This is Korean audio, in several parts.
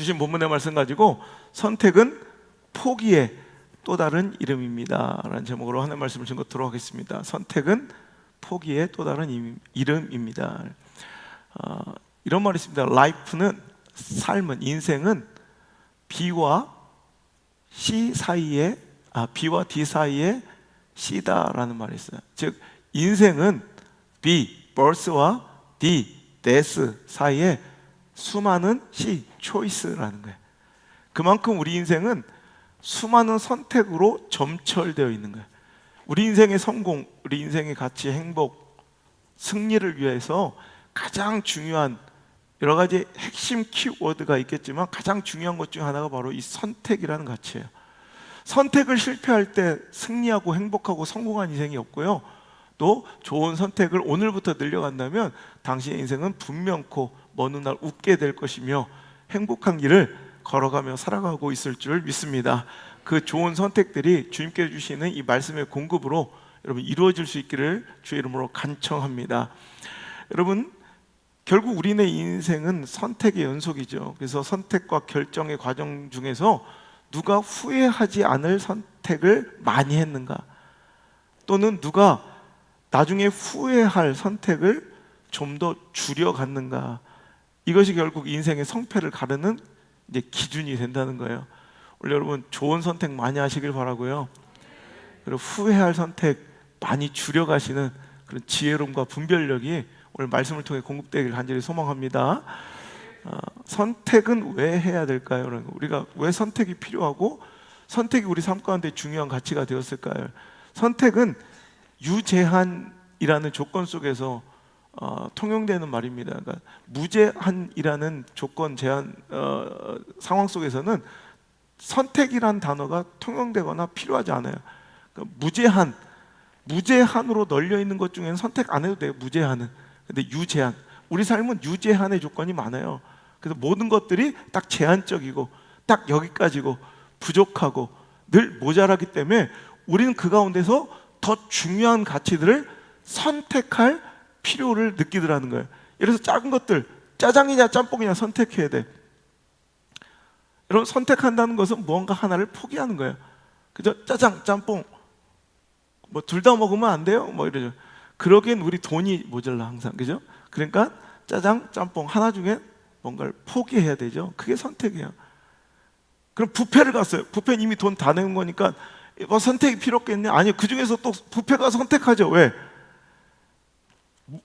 주신 본문의 말씀 가지고 선택은 포기의 또 다른 이름입니다 라는 제목으로 하나님 말씀을 증거토록 하겠습니다. 선택은 포기의 또 다른 이름입니다. 이런 말이 있습니다. life는, 삶은, 인생은 B와 C 사이에 B와 D 사이에 C다라는 말이 있어요. 즉 인생은 B, birth와 D, death 사이에 수많은 C, choice라는 거예요. 그만큼 우리 인생은 수많은 선택으로 점철되어 있는 거예요. 우리 인생의 성공, 우리 인생의 가치, 행복, 승리를 위해서 가장 중요한 여러 가지 핵심 키워드가 있겠지만 가장 중요한 것 중 하나가 바로 이 선택이라는 가치예요. 선택을 실패할 때 승리하고 행복하고 성공한 인생이 없고요, 또 좋은 선택을 오늘부터 늘려간다면 당신의 인생은 분명코 어느 날 웃게 될 것이며 행복한 길을 걸어가며 살아가고 있을 줄 믿습니다. 그 좋은 선택들이 주님께서 주시는 이 말씀의 공급으로 여러분 이루어질 수 있기를 주의 이름으로 간청합니다. 여러분, 결국 우리의 인생은 선택의 연속이죠. 그래서 선택과 결정의 과정 중에서 누가 후회하지 않을 선택을 많이 했는가, 또는 누가 나중에 후회할 선택을 좀 더 줄여갔는가, 이것이 결국 인생의 성패를 가르는 이제 기준이 된다는 거예요. 오늘 여러분 좋은 선택 많이 하시길 바라고요. 그리고 후회할 선택 많이 줄여가시는 그런 지혜로움과 분별력이 오늘 말씀을 통해 공급되길 간절히 소망합니다. 선택은 왜 해야 될까요? 우리가 왜 선택이 필요하고 선택이 우리 삶 가운데 중요한 가치가 되었을까요? 선택은 유제한이라는 조건 속에서 통용되는 말입니다. 그러니까 무제한이라는 조건 제한 상황 속에서는 선택이란 단어가 통용되거나 필요하지 않아요. 그러니까 무제한으로 널려 있는 것 중에는 선택 안 해도 돼요. 무제한은. 근데 유제한, 우리 삶은 유제한의 조건이 많아요. 그래서 모든 것들이 딱 제한적이고 딱 여기까지고 부족하고 늘 모자라기 때문에 우리는 그 가운데서 더 중요한 가치들을 선택할 필요를 느끼더라는 거예요. 예를 들어서 작은 것들, 짜장이냐 짬뽕이냐 선택해야 돼. 여러분, 선택한다는 것은 무언가 하나를 포기하는 거예요. 그죠? 짜장, 짬뽕 뭐 둘 다 먹으면 안 돼요? 뭐 이러죠. 그러기엔 우리 돈이 모자라 항상, 그죠? 그러니까 짜장, 짬뽕 하나 중에 뭔가를 포기해야 되죠. 그게 선택이에요. 그럼 뷔페를 갔어요. 뷔페는 이미 돈 다 내는 거니까 뭐 선택이 필요 없겠네? 아니요, 그 중에서 또 뷔페가 선택하죠. 왜?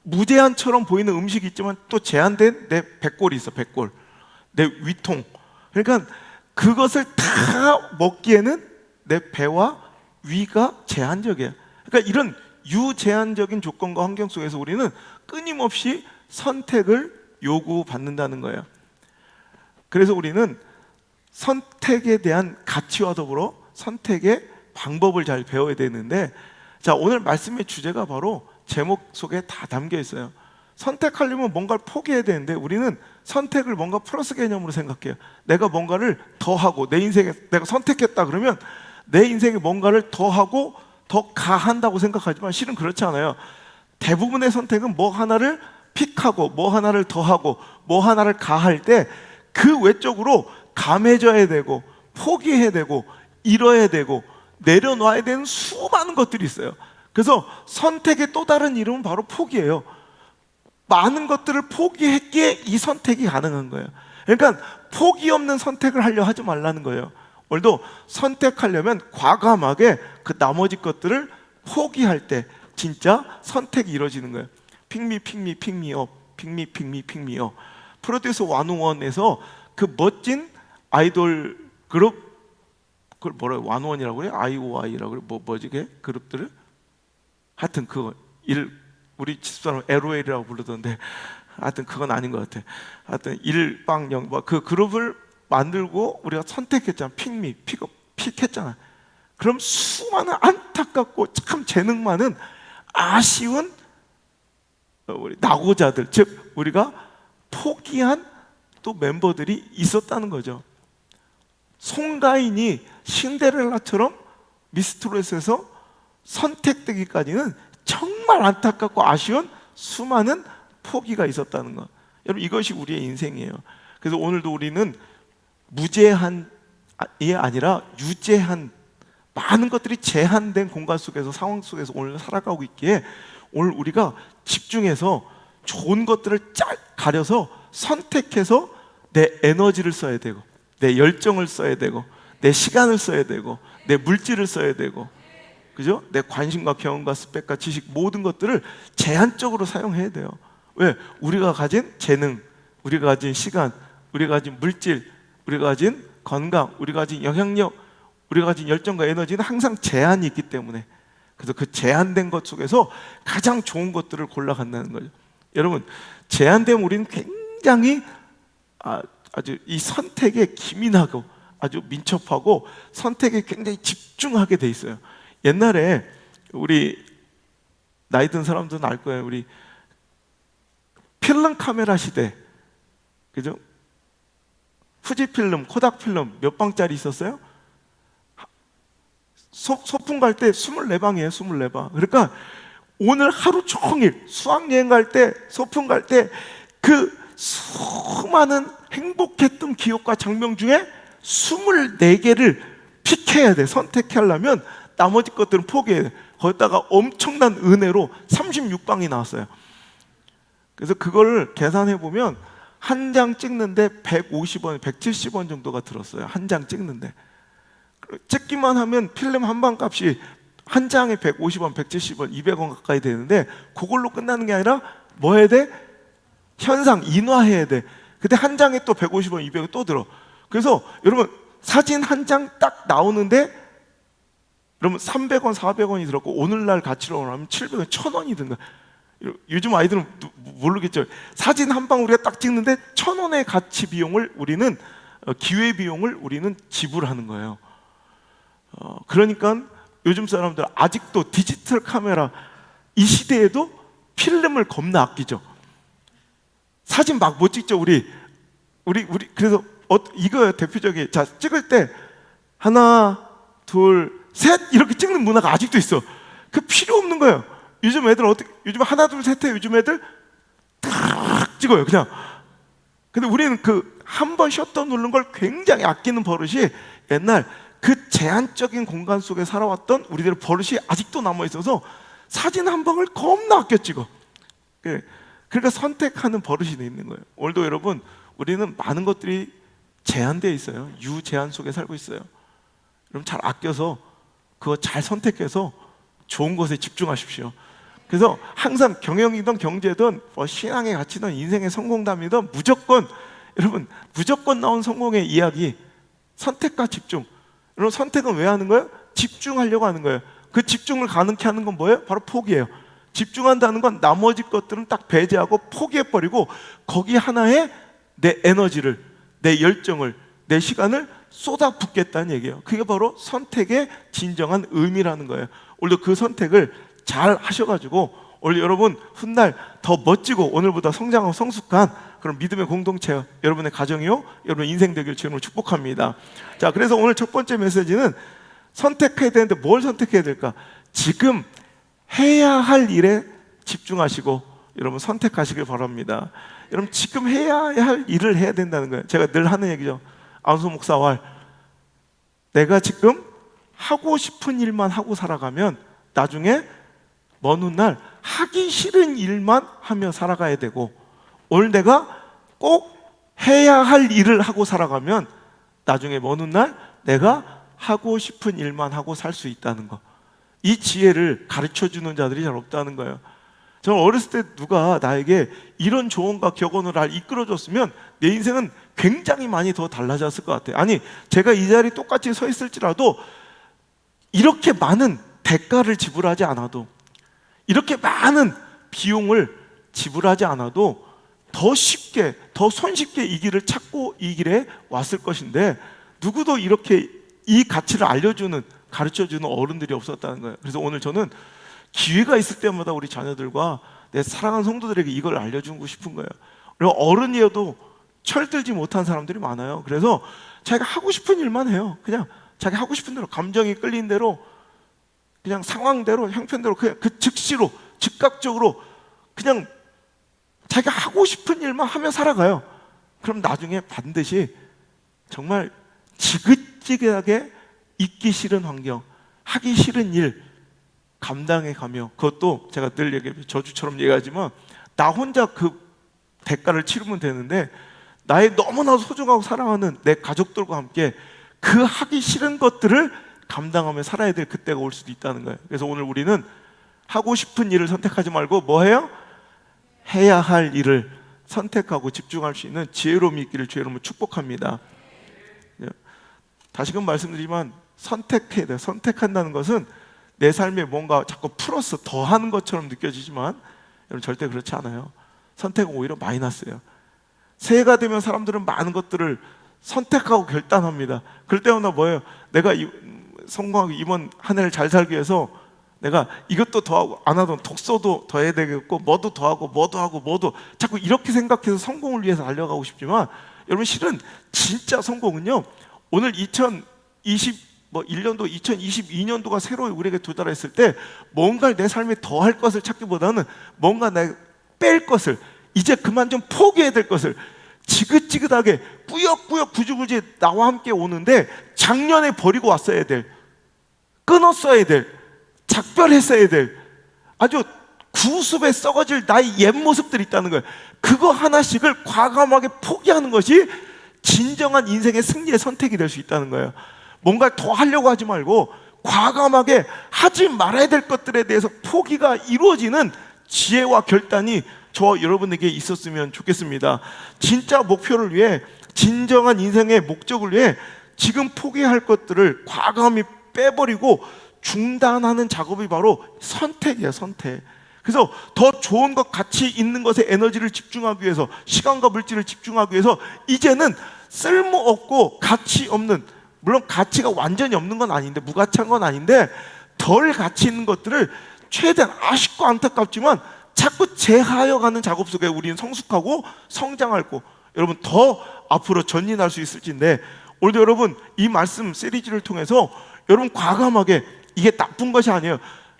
무제한처럼 보이는 음식이 있지만 또 제한된 내 백골이 있어. 백골, 내 위통. 그러니까 그것을 다 먹기에는 내 배와 위가 제한적이에요. 그러니까 이런 유제한적인 조건과 환경 속에서 우리는 끊임없이 선택을 요구받는다는 거예요. 그래서 우리는 선택에 대한 가치와 더불어 선택의 방법을 잘 배워야 되는데, 자, 오늘 말씀의 주제가 바로 제목 속에 다 담겨 있어요. 선택하려면 뭔가를 포기해야 되는데 우리는 선택을 뭔가 플러스 개념으로 생각해요. 내가 뭔가를 더 하고, 내 인생에 내가 선택했다 그러면 내 인생에 뭔가를 더 하고 더 가한다고 생각하지만 실은 그렇지 않아요. 대부분의 선택은 뭐 하나를 픽하고 뭐 하나를 더 하고 뭐 하나를 가할 때 그 외적으로 감해져야 되고 포기해야 되고 잃어야 되고 내려놔야 되는 수많은 것들이 있어요. 그래서 선택의 또 다른 이름은 바로 포기예요. 많은 것들을 포기했기에 이 선택이 가능한 거예요. 그러니까 포기 없는 선택을 하려 하지 말라는 거예요. 오늘도 선택하려면 과감하게 그 나머지 것들을 포기할 때 진짜 선택이 이루어지는 거예요. 픽미 픽미 픽미업, 픽미 픽미 픽미업. 프로듀스 101에서 그 멋진 아이돌 그룹, 그걸 뭐라고, 101이라고 그래요? IOI라고 그래요? 뭐지 그게? 그룹들을? 하여튼 그거 우리 집사람 LOL이라고 부르던데 하여튼 그건 아닌 것 같아. 하여튼 일방영 그 그룹을 만들고 우리가 선택했잖아. 픽미, 픽업, 픽했잖아. 그럼 수많은 안타깝고 참 재능 많은 아쉬운 우리 낙오자들, 즉 우리가 포기한 또 멤버들이 있었다는 거죠. 송가인이 신데렐라처럼 미스트롯에서 선택되기까지는 정말 안타깝고 아쉬운 수많은 포기가 있었다는 것. 여러분, 이것이 우리의 인생이에요. 그래서 오늘도 우리는 무제한이 아니라 유제한, 많은 것들이 제한된 공간 속에서, 상황 속에서 오늘 살아가고 있기에 오늘 우리가 집중해서 좋은 것들을 쫙 가려서 선택해서 내 에너지를 써야 되고, 내 열정을 써야 되고, 내 시간을 써야 되고, 내 물질을 써야 되고, 그죠? 내 관심과 경험과 스펙과 지식, 모든 것들을 제한적으로 사용해야 돼요. 왜? 우리가 가진 재능, 우리가 가진 시간, 우리가 가진 물질, 우리가 가진 건강, 우리가 가진 영향력, 우리가 가진 열정과 에너지는 항상 제한이 있기 때문에, 그래서 그 제한된 것 속에서 가장 좋은 것들을 골라간다는 거죠. 여러분, 제한되면 우리는 굉장히 아주 이 선택에 기민하고 아주 민첩하고 선택에 굉장히 집중하게 돼 있어요. 옛날에 우리 나이 든 사람들은 알 거예요. 우리 필름 카메라 시대, 그죠? 후지 필름, 코닥 필름 몇 방짜리 있었어요? 소풍 갈 때 24방이에요. 24방. 그러니까 오늘 하루 종일 수학여행 갈 때, 소풍 갈 때 그 수많은 행복했던 기억과 장면 중에 24개를 픽해야 돼. 선택하려면 나머지 것들은 포기해야 돼. 거기다가 엄청난 은혜로 36방이 나왔어요. 그래서 그걸 계산해 보면 한 장 찍는데 150원, 170원 정도가 들었어요. 한 장 찍는데. 찍기만 하면 필름 한 방 값이 한 장에 150원, 170원, 200원 가까이 되는데 그걸로 끝나는 게 아니라 뭐 해야 돼? 현상, 인화해야 돼. 근데 한 장에 또 150원, 200원 또 들어. 그래서 여러분 사진 한 장 딱 나오는데 여러분 300원, 400원이 들었고 오늘날 가치로 하면 700원, 1000원이 든 거야. 요즘 아이들은 모르겠죠. 사진 한 방 우리가 딱 찍는데 1000원의 가치 비용을 우리는 기회 비용을 우리는 지불하는 거예요. 그러니까 요즘 사람들 아직도 디지털 카메라 이 시대에도 필름을 겁나 아끼죠. 사진 막 못 찍죠. 우리 그래서 이거 대표적인, 자 찍을 때 하나 둘 셋 이렇게 찍는 문화가 아직도 있어. 그 필요 없는 거예요. 요즘 애들 요즘 하나 둘 셋 해. 요즘 애들 탁 찍어요 그냥. 근데 우리는 그 한 번 셔터 누르는 걸 굉장히 아끼는 버릇이 옛날 그 제한적인 공간 속에 살아왔던 우리들의 버릇이 아직도 남아 있어서 사진 한 방을 겁나 아껴 찍어. 그러니까 선택하는 버릇이 있는 거예요. 오늘도 여러분, 우리는 많은 것들이 제한되어 있어요. 유제한 속에 살고 있어요. 여러분 잘 아껴서 그거 잘 선택해서 좋은 것에 집중하십시오. 그래서 항상 경영이든 경제든 신앙의 가치든 인생의 성공담이든 여러분 무조건 나온 성공의 이야기, 선택과 집중. 여러분 선택은 왜 하는 거예요? 집중하려고 하는 거예요. 그 집중을 가능케 하는 건 뭐예요? 바로 포기예요. 집중한다는 건 나머지 것들은 딱 배제하고 포기해버리고 거기 하나에 내 에너지를, 내 열정을, 내 시간을 쏟아붓겠다는 얘기예요. 그게 바로 선택의 진정한 의미라는 거예요. 오늘도 그 선택을 잘 하셔가지고 오늘 여러분 훗날 더 멋지고 오늘보다 성장하고 성숙한 그런 믿음의 공동체, 여러분의 가정이요, 여러분의 인생 되길 주님으로 축복합니다. 자, 그래서 오늘 첫 번째 메시지는 선택해야 되는데 뭘 선택해야 될까? 지금 해야 할 일에 집중하시고 여러분 선택하시길 바랍니다. 여러분 지금 해야 할 일을 해야 된다는 거예요. 제가 늘 하는 얘기죠. 안수 목사와 내가 지금 하고 싶은 일만 하고 살아가면 나중에 먼 훗날 하기 싫은 일만 하며 살아가야 되고, 오늘 내가 꼭 해야 할 일을 하고 살아가면 나중에 먼 훗날 내가 하고 싶은 일만 하고 살 수 있다는 거. 이 지혜를 가르쳐주는 자들이 잘 없다는 거예요. 저는 어렸을 때 누가 나에게 이런 조언과 격언을 이끌어줬으면 내 인생은 굉장히 많이 더 달라졌을 것 같아요. 아니, 제가 이 자리에 똑같이 서 있을지라도 이렇게 많은 대가를 지불하지 않아도, 이렇게 많은 비용을 지불하지 않아도 더 쉽게, 더 손쉽게 이 길을 찾고 이 길에 왔을 것인데, 누구도 이렇게 이 가치를 알려주는, 가르쳐주는 어른들이 없었다는 거예요. 그래서 오늘 저는 기회가 있을 때마다 우리 자녀들과 내 사랑하는 성도들에게 이걸 알려주고 싶은 거예요. 그리고 어른이어도 철들지 못한 사람들이 많아요. 그래서 자기가 하고 싶은 일만 해요. 그냥 자기 하고 싶은 대로, 감정이 끌린 대로, 그냥 상황대로, 형편대로, 그냥 그 즉시로, 즉각적으로 그냥 자기가 하고 싶은 일만 하며 살아가요. 그럼 나중에 반드시 정말 지긋지긋하게 있기 싫은 환경, 하기 싫은 일 감당해 가며, 그것도 제가 늘 저주처럼 얘기하지만 나 혼자 그 대가를 치르면 되는데 나의 너무나 소중하고 사랑하는 내 가족들과 함께 그 하기 싫은 것들을 감당하며 살아야 될 그때가 올 수도 있다는 거예요. 그래서 오늘 우리는 하고 싶은 일을 선택하지 말고 뭐 해요? 해야 할 일을 선택하고 집중할 수 있는 지혜로움이 있기를 주의 이름으로 축복합니다. 다시금 말씀드리지만 선택해야 돼요. 선택한다는 것은 내 삶에 뭔가 자꾸 플러스 더하는 것처럼 느껴지지만 여러분 절대 그렇지 않아요. 선택은 오히려 마이너스예요. 새해가 되면 사람들은 많은 것들을 선택하고 결단합니다. 그럴 때마다 뭐예요? 내가 성공하고 이번 한 해를 잘 살기 위해서 내가 이것도 더하고, 안 하던 독서도 더 해야 되겠고, 뭐도 더하고 뭐도 하고 뭐도, 자꾸 이렇게 생각해서 성공을 위해서 달려가고 싶지만 여러분 실은 진짜 성공은요, 오늘 2021년도 2022년도가 새로 우리에게 도달했을 때 뭔가 내 삶에 더할 것을 찾기보다는 뭔가 내가 뺄 것을, 이제 그만 좀 포기해야 될 것을 지긋지긋하게 꾸역꾸역 구질구질 나와 함께 오는데 작년에 버리고 왔어야 될, 끊었어야 될, 작별했어야 될 아주 구습에 썩어질 나의 옛 모습들이 있다는 거예요. 그거 하나씩을 과감하게 포기하는 것이 진정한 인생의 승리의 선택이 될 수 있다는 거예요. 뭔가 더 하려고 하지 말고 과감하게 하지 말아야 될 것들에 대해서 포기가 이루어지는 지혜와 결단이 저와 여러분에게 있었으면 좋겠습니다. 진짜 목표를 위해, 진정한 인생의 목적을 위해 지금 포기할 것들을 과감히 빼버리고 중단하는 작업이 바로 선택이에요. 선택. 그래서 더 좋은 것, 가치 있는 것에 에너지를 집중하기 위해서, 시간과 물질을 집중하기 위해서 이제는 쓸모없고 가치 없는, 물론 가치가 완전히 없는 건 아닌데, 무가치한 건 아닌데 덜 가치 있는 것들을 최대한, 아쉽고 안타깝지만 자꾸 제하여가는 작업 속에 우리는 성숙하고 성장할 거, 여러분 더 앞으로 전진할 수 있을진데, 오늘도 여러분 이 말씀 시리즈를 통해서 여러분 과감하게, 이게 나쁜 것이 아니에요.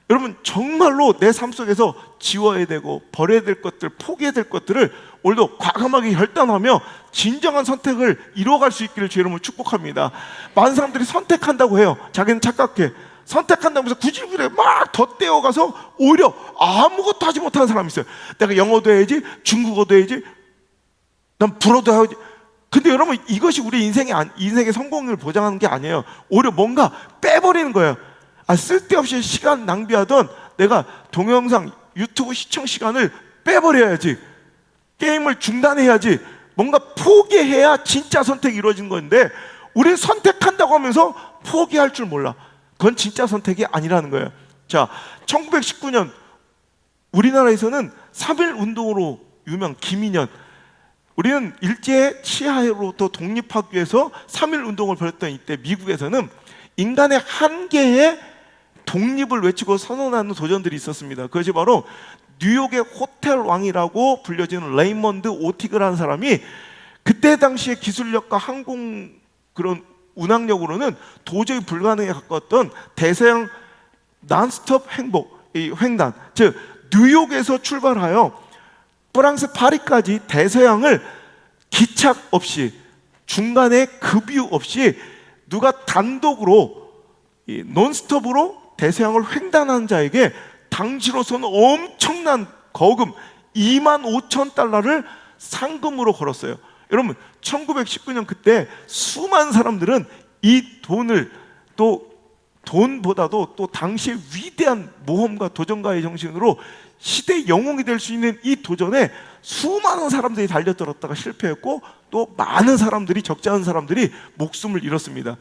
여러분 정말로 내 삶 속에서 지워야 되고 버려야 될 것들, 포기해야 될 것들을 오늘도 과감하게 결단하며 진정한 선택을 이루어갈 수 있기를 주의 이름으로 축복합니다. 많은 사람들이 선택한다고 해요. 자기는 착각해. 선택한다고 해서 구질구질 막 덧대어가서 오히려 아무것도 하지 못하는 사람이 있어요. 내가 영어도 해야지, 중국어도 해야지, 난 불어도 해야지. 근데 여러분 이것이 우리 인생의 성공을 보장하는 게 아니에요. 오히려 뭔가 빼버리는 거예요. 쓸데없이 시간 낭비하던 내가 동영상, 유튜브 시청 시간을 빼버려야지, 게임을 중단해야지, 뭔가 포기해야 진짜 선택이 이루어진 건데 우리는 선택한다고 하면서 포기할 줄 몰라. 그건 진짜 선택이 아니라는 거예요. 자, 1919년 우리나라에서는 3.1 운동으로 유명 김인현, 우리는 일제 치하로부터 독립하기 위해서 3.1 운동을 벌였던 이때 미국에서는 인간의 한계에 독립을 외치고 선언하는 도전들이 있었습니다. 그것이 바로 뉴욕의 호텔 왕이라고 불려지는 레이먼드 오티그라는 사람이 그때 당시의 기술력과 항공 그런 운항력으로는 도저히 불가능에 가까웠던 대서양 난스톱 횡단, 즉 뉴욕에서 출발하여 프랑스 파리까지 대서양을 기착 없이, 중간에 급유 없이 누가 단독으로 논스톱으로 대서양을 횡단한 자에게 당시로서는 엄청난 거금 25,000달러를 상금으로 걸었어요. 여러분 1919년 그때 수많은 사람들은 이 돈을, 또 돈보다도 또 당시의 위대한 모험가 도전가의 정신으로 시대의 영웅이 될 수 있는 이 도전에 수많은 사람들이 달려들었다가 실패했고, 또 많은 사람들이, 적지 않은 사람들이 목숨을 잃었습니다.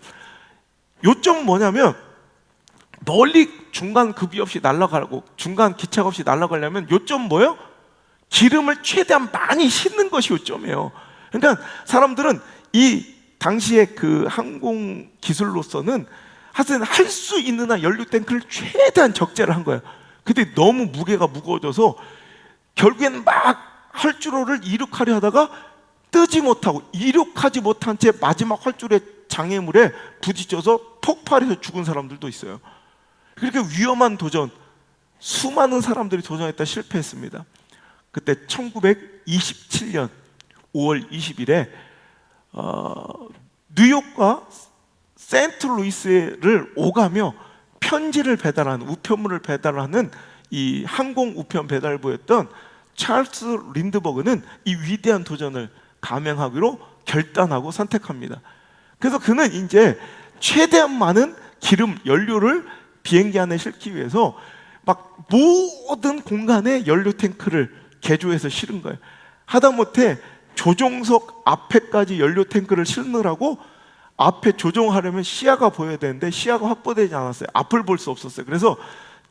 요점은 뭐냐면 멀리 중간 급이 없이 날아가고 중간 기착 없이 날아가려면 요점은 뭐예요? 기름을 최대한 많이 싣는 것이 요점이에요. 그러니까 사람들은 이 당시의 그 항공 기술로서는 하여튼 할 수 있는 한 연료 탱크를 최대한 적재를 한 거예요. 근데 너무 무게가 무거워져서 결국엔 막 활주로를 이륙하려 하다가 뜨지 못하고 이륙하지 못한 채 마지막 활주로의 장애물에 부딪혀서 폭발해서 죽은 사람들도 있어요. 그렇게 위험한 도전, 수많은 사람들이 도전했다 실패했습니다. 그때 1927년 5월 20일에 뉴욕과 세인트루이스를 오가며 편지를 배달하는, 우편물을 배달하는 이 항공 우편 배달부였던 찰스 린드버그는 이 위대한 도전을 감행하기로 결단하고 선택합니다. 그래서 그는 이제 최대한 많은 기름, 연료를 비행기 안에 싣기 위해서 막 모든 공간에 연료 탱크를 개조해서 실은 거예요. 하다못해 조종석 앞에까지 연료 탱크를 실느라고 앞에 조종하려면 시야가 보여야 되는데 시야가 확보되지 않았어요. 앞을 볼 수 없었어요. 그래서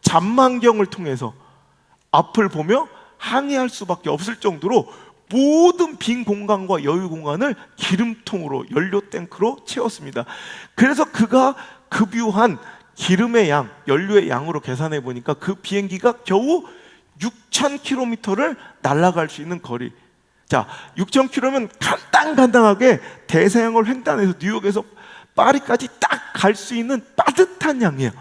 잠만경을 통해서 앞을 보며 항해할 수밖에 없을 정도로 모든 빈 공간과 여유 공간을 기름통으로, 연료 탱크로 채웠습니다. 그래서 그가 급유한 기름의 양, 연료의 양으로 계산해 보니까 그 비행기가 겨우 6,000km를 날아갈 수 있는 거리. 자, 6,000km면 간단하게 대서양을 횡단해서 뉴욕에서 파리까지 딱 갈 수 있는 빠듯한 양이에요.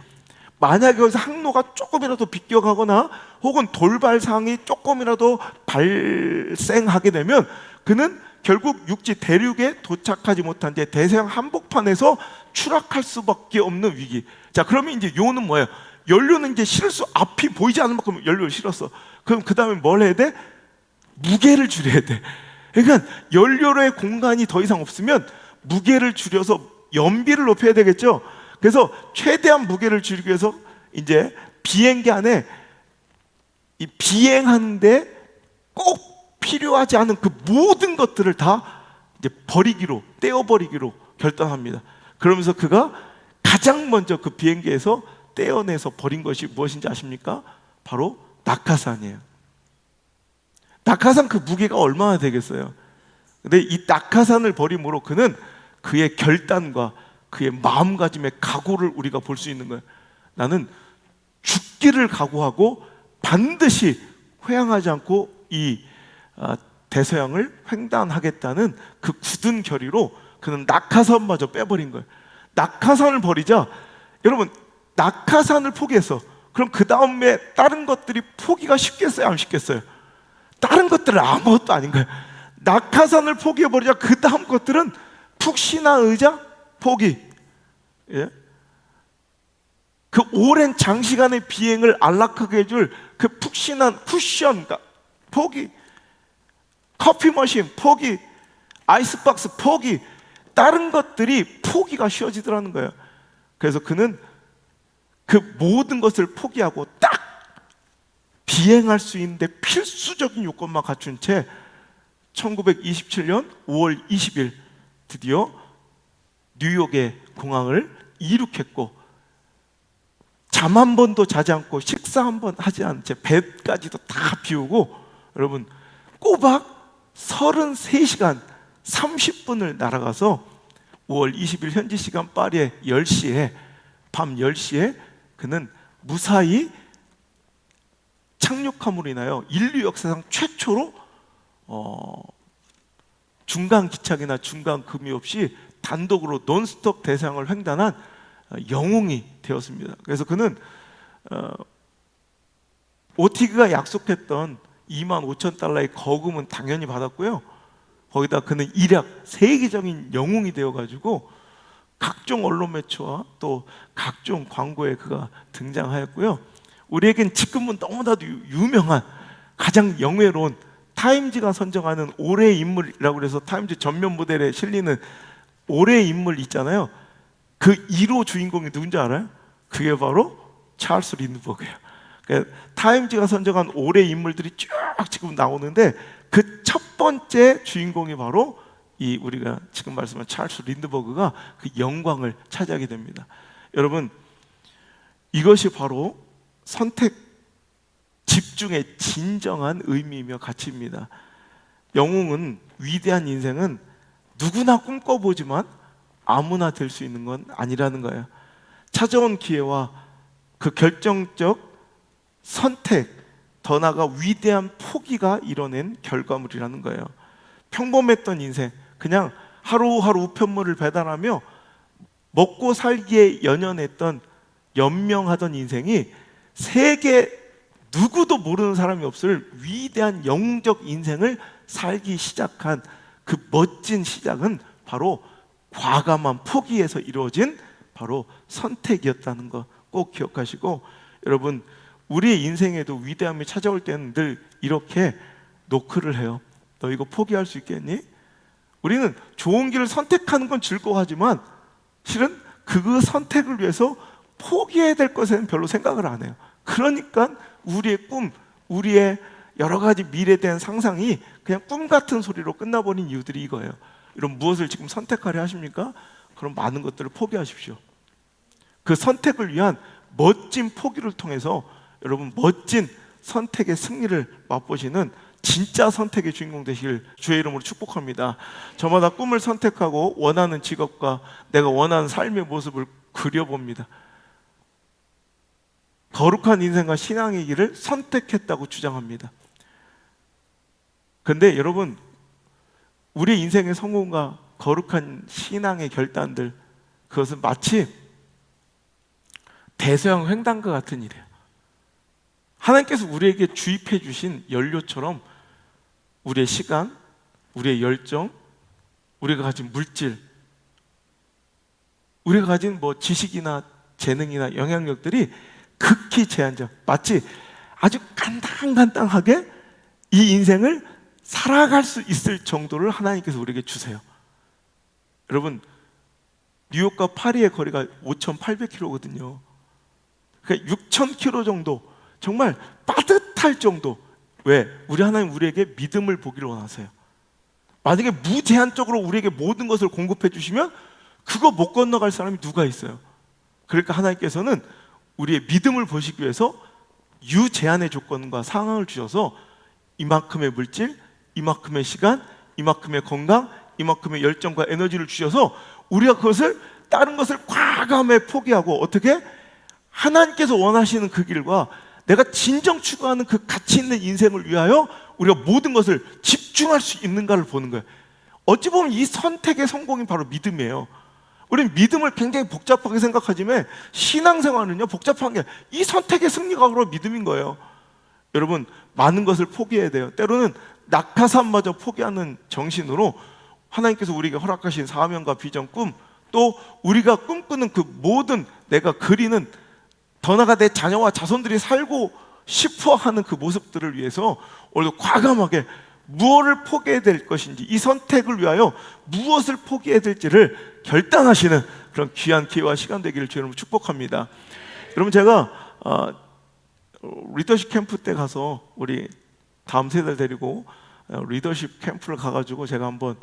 만약에 여기서 항로가 조금이라도 비껴가거나 혹은 돌발 사항이 조금이라도 발생하게 되면 그는 결국 육지 대륙에 도착하지 못한 채 대서양 한복판에서 추락할 수밖에 없는 위기. 자, 그러면 이제 요는 뭐예요? 연료는 이제 실을 수, 앞이 보이지 않는 만큼 연료를 실었어. 그럼 그 다음에 뭘 해야 돼? 무게를 줄여야 돼. 그러니까 연료의 공간이 더 이상 없으면 무게를 줄여서 연비를 높여야 되겠죠. 그래서 최대한 무게를 줄이기 위해서 이제 비행기 안에 이 비행하는데 꼭 필요하지 않은 그 모든 것들을 다 이제 버리기로, 떼어버리기로 결단합니다. 그러면서 그가 가장 먼저 그 비행기에서 떼어내서 버린 것이 무엇인지 아십니까? 바로 낙하산이에요. 낙하산 그 무게가 얼마나 되겠어요? 근데 이 낙하산을 버림으로 그는 그의 결단과 그의 마음가짐의 각오를 우리가 볼 수 있는 거예요. 나는 죽기를 각오하고 반드시 회항하지 않고 이 대서양을 횡단하겠다는 그 굳은 결의로 그는 낙하산마저 빼버린 거예요. 낙하산을 버리자, 여러분, 낙하산을 포기해서 그럼 그 다음에 다른 것들이 포기가 쉽겠어요? 안 쉽겠어요? 다른 것들은 아무것도 아닌 거예요. 낙하산을 포기해버리자 그 다음 것들은 푹신한 의자 포기. 예? 그 오랜 장시간의 비행을 안락하게 해줄 그 푹신한 쿠션 포기. 커피 머신 포기. 아이스박스 포기. 다른 것들이 포기가 쉬워지더라는 거예요. 그래서 그는 그 모든 것을 포기하고 딱 비행할 수 있는데 필수적인 요건만 갖춘 채 1927년 5월 20일 드디어 뉴욕의 공항을 이륙했고, 잠 한 번도 자지 않고 식사 한 번 하지 않은 채 배까지도 다 비우고, 여러분, 꼬박 33시간 30분을 날아가서 5월 20일 현지 시간 파리의 10시에, 밤 10시에 그는 무사히 착륙함으로 인하여 인류 역사상 최초로 중간 기착이나 중간 금이 없이 단독으로 논스톱 대서양을 횡단한 영웅이 되었습니다. 그래서 그는 오티그가 약속했던 25,000달러의 거금은 당연히 받았고요. 거기다 그는 일약 세계적인 영웅이 되어가지고 각종 언론 매체와 또 각종 광고에 그가 등장하였고요. 우리에겐 지금은 너무나도 유명한 가장 영예로운 타임즈가 선정하는 올해의 인물이라고 해서 타임즈 전면 모델에 실리는 올해의 인물 있잖아요. 그 1호 주인공이 누군지 알아요? 그게 바로 찰스 린드버그예요. 그러니까 타임즈가 선정한 올해의 인물들이 쭉 지금 나오는데 그 첫 번째 주인공이 바로 이 우리가 지금 말씀한 찰스 린드버그가 그 영광을 차지하게 됩니다. 여러분, 이것이 바로 선택, 집중의 진정한 의미이며 가치입니다. 영웅은, 위대한 인생은 누구나 꿈꿔보지만 아무나 될 수 있는 건 아니라는 거예요. 찾아온 기회와 그 결정적 선택, 더 나아가 위대한 포기가 이뤄낸 결과물이라는 거예요. 평범했던 인생, 그냥 하루하루 우편물을 배달하며 먹고 살기에 연연했던, 연명하던 인생이 세계 누구도 모르는 사람이 없을 위대한 영적 인생을 살기 시작한 그 멋진 시작은 바로 과감한 포기에서 이루어진 바로 선택이었다는 거 꼭 기억하시고, 여러분 우리의 인생에도 위대함이 찾아올 때는 늘 이렇게 노크를 해요. 너 이거 포기할 수 있겠니? 우리는 좋은 길을 선택하는 건 즐거워하지만 실은 그 선택을 위해서 포기해야 될 것에는 별로 생각을 안 해요. 그러니까 우리의 꿈, 우리의 여러 가지 미래에 대한 상상이 그냥 꿈 같은 소리로 끝나버린 이유들이 이거예요. 여러분 무엇을 지금 선택하려 하십니까? 그럼 많은 것들을 포기하십시오. 그 선택을 위한 멋진 포기를 통해서 여러분 멋진 선택의 승리를 맛보시는 진짜 선택의 주인공 되시길 주의 이름으로 축복합니다. 저마다 꿈을 선택하고 원하는 직업과 내가 원하는 삶의 모습을 그려봅니다. 거룩한 인생과 신앙의 길을 선택했다고 주장합니다. 근데 여러분 우리 인생의 성공과 거룩한 신앙의 결단들, 그것은 마치 대서양 횡단과 같은 일이에요. 하나님께서 우리에게 주입해 주신 연료처럼 우리의 시간, 우리의 열정, 우리가 가진 물질, 우리가 가진 지식이나 재능이나 영향력들이 극히 제한적, 마치 아주 간당간당하게 이 인생을 살아갈 수 있을 정도를 하나님께서 우리에게 주세요. 여러분 뉴욕과 파리의 거리가 5,800km거든요. 그러니까 6,000km 정도, 정말 빠듯할 정도. 왜? 우리 하나님 우리에게 믿음을 보기를 원하세요. 만약에 무제한적으로 우리에게 모든 것을 공급해 주시면 그거 못 건너갈 사람이 누가 있어요? 그러니까 하나님께서는 우리의 믿음을 보시기 위해서 유제한의 조건과 상황을 주셔서 이만큼의 물질, 이만큼의 시간, 이만큼의 건강, 이만큼의 열정과 에너지를 주셔서 우리가 그것을, 다른 것을 과감하게 포기하고, 어떻게? 하나님께서 원하시는 그 길과 내가 진정 추구하는 그 가치 있는 인생을 위하여 우리가 모든 것을 집중할 수 있는가를 보는 거예요. 어찌 보면 이 선택의 성공이 바로 믿음이에요. 우리는 믿음을 굉장히 복잡하게 생각하지만 신앙생활은요 복잡한 게, 이 선택의 승리가 바로 믿음인 거예요. 여러분 많은 것을 포기해야 돼요. 때로는 낙하산마저 포기하는 정신으로 하나님께서 우리에게 허락하신 사명과 비전, 꿈, 또 우리가 꿈꾸는 그 모든, 내가 그리는, 더 나아가 내 자녀와 자손들이 살고 싶어하는 그 모습들을 위해서 오늘도 과감하게 무엇을 포기해야 될 것인지, 이 선택을 위하여 무엇을 포기해야 될지를 결단하시는 그런 귀한 기회와 시간 되기를 주의 이름으로 축복합니다. 여러분 제가 리더십 캠프 때 가서 우리 다음 세대를 데리고 리더십 캠프를 가가지고 제가 한번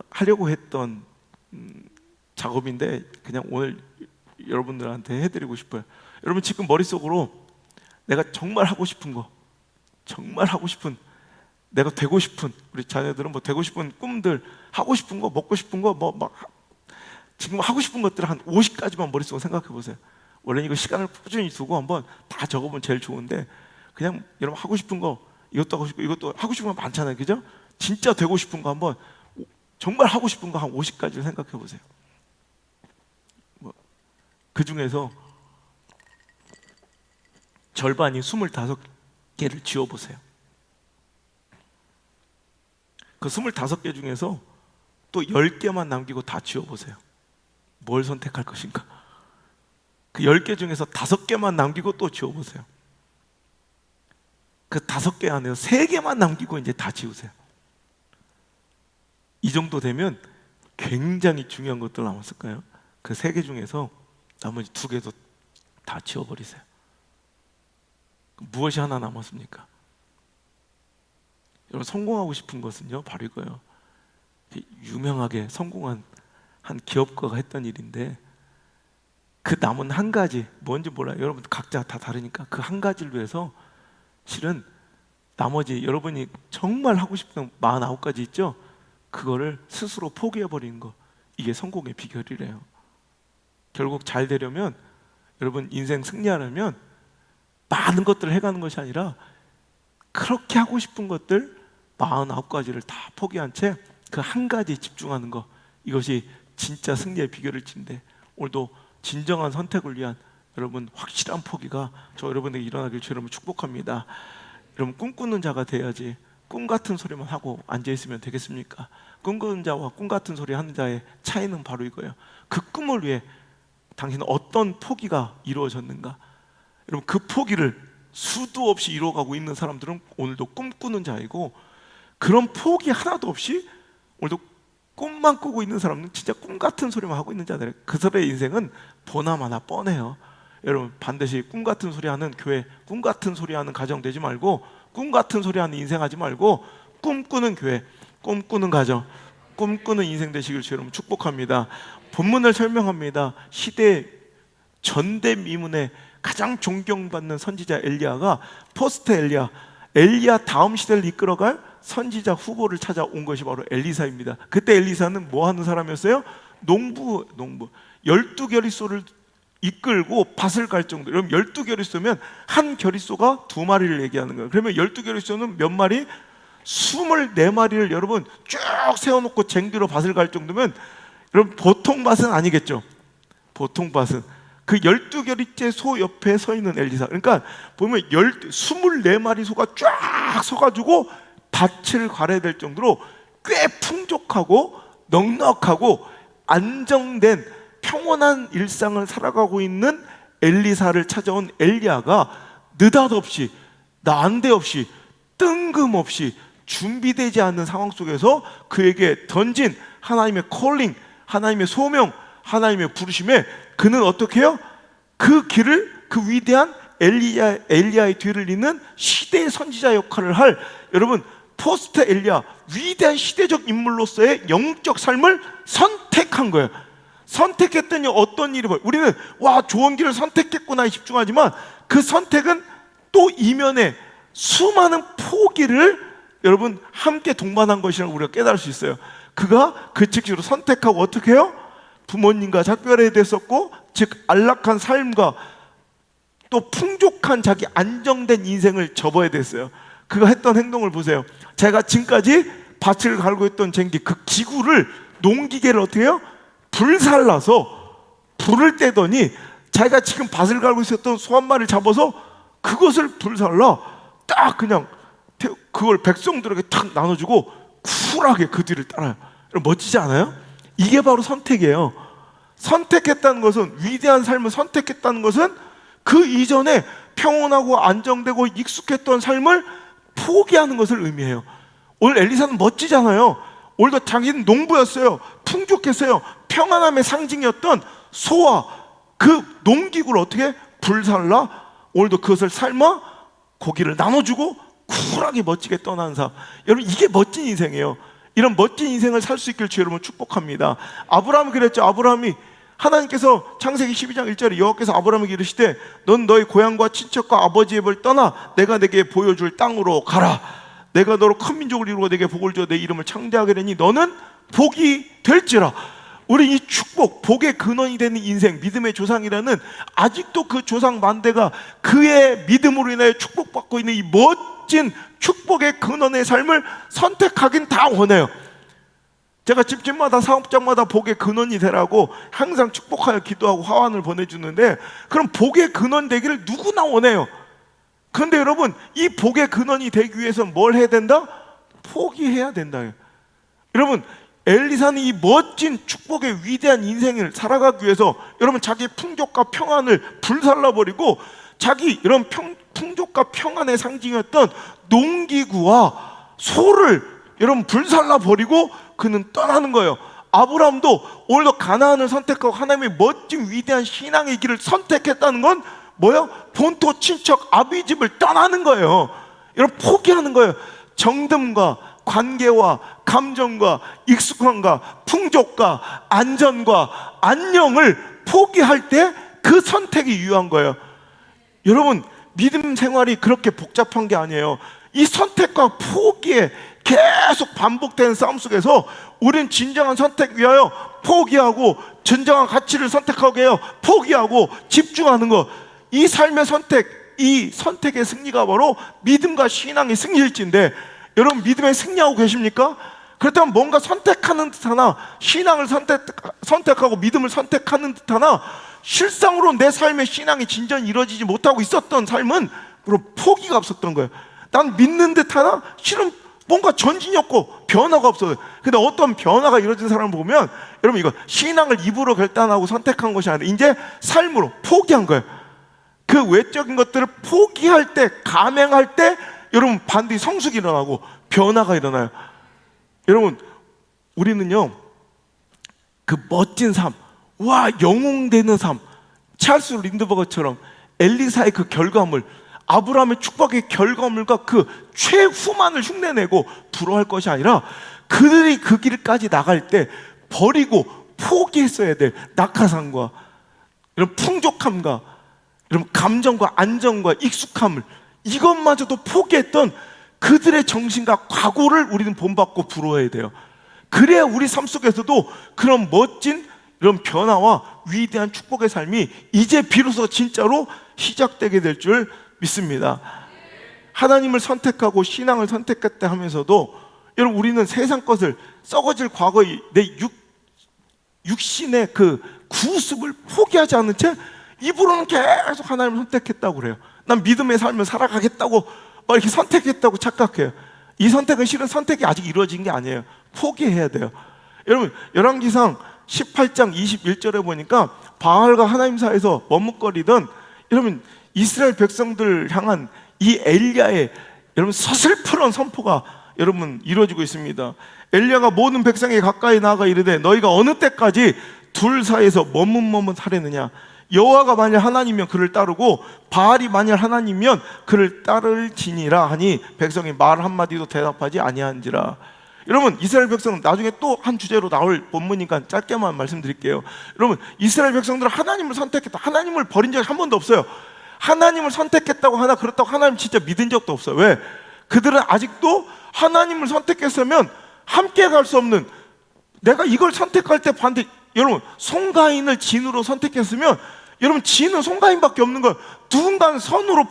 하려고 했던 작업인데 그냥 오늘 여러분들한테 해드리고 싶어요. 여러분 지금 머릿속으로 내가 정말 하고 싶은 거, 정말 하고 싶은, 내가 되고 싶은, 우리 자녀들은 되고 싶은 꿈들, 하고 싶은 거, 먹고 싶은 거, 지금 하고 싶은 것들 한 50가지만 머릿속으로 생각해 보세요. 원래 이거 시간을 꾸준히 두고 한번 다 적어보면 제일 좋은데, 그냥 여러분 하고 싶은 거, 이것도 하고 싶고 이것도 하고 싶은 거 많잖아요, 그죠? 진짜 되고 싶은 거 한번, 정말 하고 싶은 거 한 50가지를 생각해 보세요. 그 중에서 절반이 25개를 지워보세요. 그 25개 중에서 또 10개만 남기고 다 지워보세요. 뭘 선택할 것인가? 그 10개 중에서 5개만 남기고 또 지워보세요. 그 5개 안에서 3개만 남기고 이제 다 지우세요. 이 정도 되면 굉장히 중요한 것들 남았을 거예요. 그 3개 중에서 나머지 2개도 다 지워버리세요. 무엇이 하나 남았습니까? 여러분 성공하고 싶은 것은요 바로 이거예요. 유명하게 성공한 한 기업가가 했던 일인데, 그 남은 한 가지, 뭔지 몰라요. 여러분 각자 다 다르니까 그 한 가지를 위해서 실은 나머지 여러분이 정말 하고 싶은 49가지 있죠? 그거를 스스로 포기해버리는 거, 이게 성공의 비결이래요. 결국 잘 되려면, 여러분 인생 승리하려면 많은 것들을 해가는 것이 아니라 그렇게 하고 싶은 것들 49가지를 다 포기한 채 그 한 가지에 집중하는 거, 이것이 진짜 승리의 비결일 텐데, 오늘도 진정한 선택을 위한 여러분 확실한 포기가 저 여러분에게 일어나길 주의 이름으로 축복합니다. 여러분 꿈꾸는 자가 돼야지 꿈 같은 소리만 하고 앉아 있으면 되겠습니까? 꿈꾸는 자와 꿈 같은 소리 하는 자의 차이는 바로 이거예요. 그 꿈을 위해 당신은 어떤 포기가 이루어졌는가? 여러분, 그 포기를 수도 없이 이루어가고 있는 사람들은 오늘도 꿈꾸는 자이고, 그런 포기 하나도 없이 오늘도 꿈만 꾸고 있는 사람은 진짜 꿈 같은 소리만 하고 있는 자들, 그 사람의 인생은 보나마나 뻔해요. 여러분, 반드시 꿈 같은 소리 하는 교회, 꿈 같은 소리 하는 가정 되지 말고, 꿈 같은 소리 하는 인생 하지 말고, 꿈꾸는 교회, 꿈꾸는 가정, 꿈꾸는 인생 되시길 주 여러분 축복합니다. 본문을 설명합니다. 시대 전대미문의 가장 존경받는 선지자 엘리야가 포스트 엘리야 다음 시대를 이끌어갈 선지자 후보를 찾아온 것이 바로 엘리사입니다. 그때 엘리사는 뭐 하는 사람이었어요? 농부 12결의소를 이끌고 밭을 갈 정도. 그럼 12결의소면 한 결의소가 2마리를 얘기하는 거예요. 그러면 12결의소는 몇 마리? 24마리를 여러분 쭉 세워놓고 쟁기로 밭을 갈 정도면, 여러분 보통 밭은 아니겠죠. 보통 밭은 그 12결의째 소 옆에 서 있는 엘리사. 그러니까 보면 24마리 소가 쫙 서가지고 밭을 갈아야 될 정도로 꽤 풍족하고 넉넉하고 안정된 평온한 일상을 살아가고 있는 엘리사를 찾아온 엘리야가 느닷없이 난데없이 뜬금없이 준비되지 않는 상황 속에서 그에게 던진 하나님의 콜링, 하나님의 소명, 하나님의 부르심에 그는 어떻게 해요? 그 길을, 그 위대한 엘리야의 뒤를 잇는 시대의 선지자 역할을 할, 여러분 포스트 엘리야, 위대한 시대적 인물로서의 영적 삶을 선택한 거예요. 선택했더니 어떤 일이 벌어요? 우리는 와, 좋은 길을 선택했구나에 집중하지만 그 선택은 또 이면에 수많은 포기를 여러분 함께 동반한 것이라고 우리가 깨달을 수 있어요. 그가 그 즉시로 선택하고 어떻게 해요? 부모님과 작별해야 됐었고, 즉 안락한 삶과 또 풍족한 자기 안정된 인생을 접어야 됐어요. 그가 했던 행동을 보세요. 제가 지금까지 밭을 갈고 있던 쟁기, 그 기구를, 농기계를 어떻게 해요? 불살라서 불을 떼더니 자기가 지금 밭을 갈고 있었던 소 한 마리를 잡아서 그것을 불살라 딱 그냥 그걸 백성들에게 탁 나눠주고 쿨하게 그 뒤를 따라요. 멋지지 않아요? 이게 바로 선택이에요. 선택했다는 것은, 위대한 삶을 선택했다는 것은 그 이전에 평온하고 안정되고 익숙했던 삶을 포기하는 것을 의미해요. 오늘 엘리사는 멋지잖아요. 오늘도 자기는 농부였어요. 풍족했어요. 평안함의 상징이었던 소와 그 농기구를 어떻게 불살라 오늘도 그것을 삶아 고기를 나눠주고 쿨하게 멋지게 떠나는 사람. 여러분, 이게 멋진 인생이에요. 이런 멋진 인생을 살 수 있길 주 여러분 축복합니다. 아브라함이 그랬죠. 아브라함이 하나님께서 창세기 12장 1절에 여호와께서 아브라함에게 이르시되 넌 너희 고향과 친척과 아버지의 집을 떠나 내가 내게 보여줄 땅으로 가라. 내가 너로 큰 민족을 이루고 내게 복을 주어 내 이름을 창대하게 되니 너는 복이 될지라. 우리 이 축복, 복의 근원이 되는 인생, 믿음의 조상이라는, 아직도 그 조상 만대가 그의 믿음으로 인하여 축복받고 있는 이 멋진 축복의 근원의 삶을 선택하긴 다 원해요. 제가 집집마다 사업장마다 복의 근원이 되라고 항상 축복하여 기도하고 화환을 보내주는데, 그럼 복의 근원 되기를 누구나 원해요. 그런데 여러분, 이 복의 근원이 되기 위해서 뭘 해야 된다? 포기해야 된다. 여러분, 엘리사는 이 멋진 축복의 위대한 인생을 살아가기 위해서 여러분 자기 풍족과 평안을 불살라버리고 자기 이런 풍족과 평안의 상징이었던 농기구와 소를 여러분 불살라버리고 그는 떠나는 거예요. 아브라함도 오늘도 가나안을 선택하고 하나님의 멋진 위대한 신앙의 길을 선택했다는 건 뭐예요? 본토 친척 아비 집을 떠나는 거예요. 여러분, 포기하는 거예요. 정듦과 관계와 감정과 익숙함과 풍족과 안전과 안녕을 포기할 때 그 선택이 유효한 거예요. 여러분, 믿음 생활이 그렇게 복잡한 게 아니에요. 이 선택과 포기에 계속 반복되는 싸움 속에서 우리는 진정한 선택 위하여 포기하고, 진정한 가치를 선택하게 해요. 포기하고 집중하는 것. 이 삶의 선택, 이 선택의 승리가 바로 믿음과 신앙의 승리일진데, 여러분 믿음에 승리하고 계십니까? 그렇다면 뭔가 선택하는 듯하나, 신앙을 선택하고 믿음을 선택하는 듯하나, 실상으로 내 삶의 신앙이 진전이 이루어지지 못하고 있었던 삶은 바로 포기가 없었던 거예요. 난 믿는 듯하나 실은 뭔가 전진이 없고 변화가 없어요. 근데 어떤 변화가 이루어진 사람을 보면 여러분 이거 신앙을 입으로 결단하고 선택한 것이 아니라 이제 삶으로 포기한 거예요. 그 외적인 것들을 포기할 때, 감행할 때 여러분 반드시 성숙이 일어나고 변화가 일어나요. 여러분 우리는요 그 멋진 삶, 와 영웅되는 삶, 찰스 린드버거처럼 엘리사의 그 결과물, 아브라함의 축복의 결과물과 그 최후만을 흉내내고 부러워할 것이 아니라 그들이 그 길까지 나갈 때 버리고 포기했어야 될 낙하산과 이런 풍족함과 이런 감정과 안정과 익숙함을, 이것마저도 포기했던 그들의 정신과 각오를 우리는 본받고 부러워해야 돼요. 그래야 우리 삶 속에서도 그런 멋진 이런 변화와 위대한 축복의 삶이 이제 비로소 진짜로 시작되게 될 줄 믿습니다. 하나님을 선택하고 신앙을 선택했다 하면서도 여러분 우리는 세상 것을, 썩어질 과거의 내 육신의 그 구습을 포기하지 않는 채 입으로는 계속 하나님을 선택했다고 그래요. 난 믿음의 삶을 살아가겠다고 막 이렇게 선택했다고 착각해요. 이 선택은 실은 선택이 아직 이루어진 게 아니에요. 포기해야 돼요. 여러분 열왕기상 18장 21절에 보니까 바알과 하나님 사이에서 머뭇거리던 여러분 이스라엘 백성들 향한 이 엘리야의 여러분 서슬프런 선포가 여러분 이루어지고 있습니다. 엘리야가 모든 백성에게 가까이 나아가 이르되 너희가 어느 때까지 둘 사이에서 머뭇머뭇하려느냐. 여호와가 만일 하나님이면 그를 따르고 바알이 만일 하나님이면 그를 따를지니라 하니 백성이 말 한마디도 대답하지 아니한지라. 여러분 이스라엘 백성은 나중에 또 한 주제로 나올 본문이니까 짧게만 말씀드릴게요. 여러분 이스라엘 백성들은 하나님을 선택했다. 하나님을 버린 적이 한 번도 없어요. 하나님을 선택했다고 하나 그렇다고 하나님 진짜 믿은 적도 없어요. 왜? 그들은 아직도 하나님을 선택했으면 함께 갈 수 없는, 내가 이걸 선택할 때 반드시, 여러분 송가인을 진으로 선택했으면 여러분 진은 송가인밖에 없는 거예요. 누군가는 선으로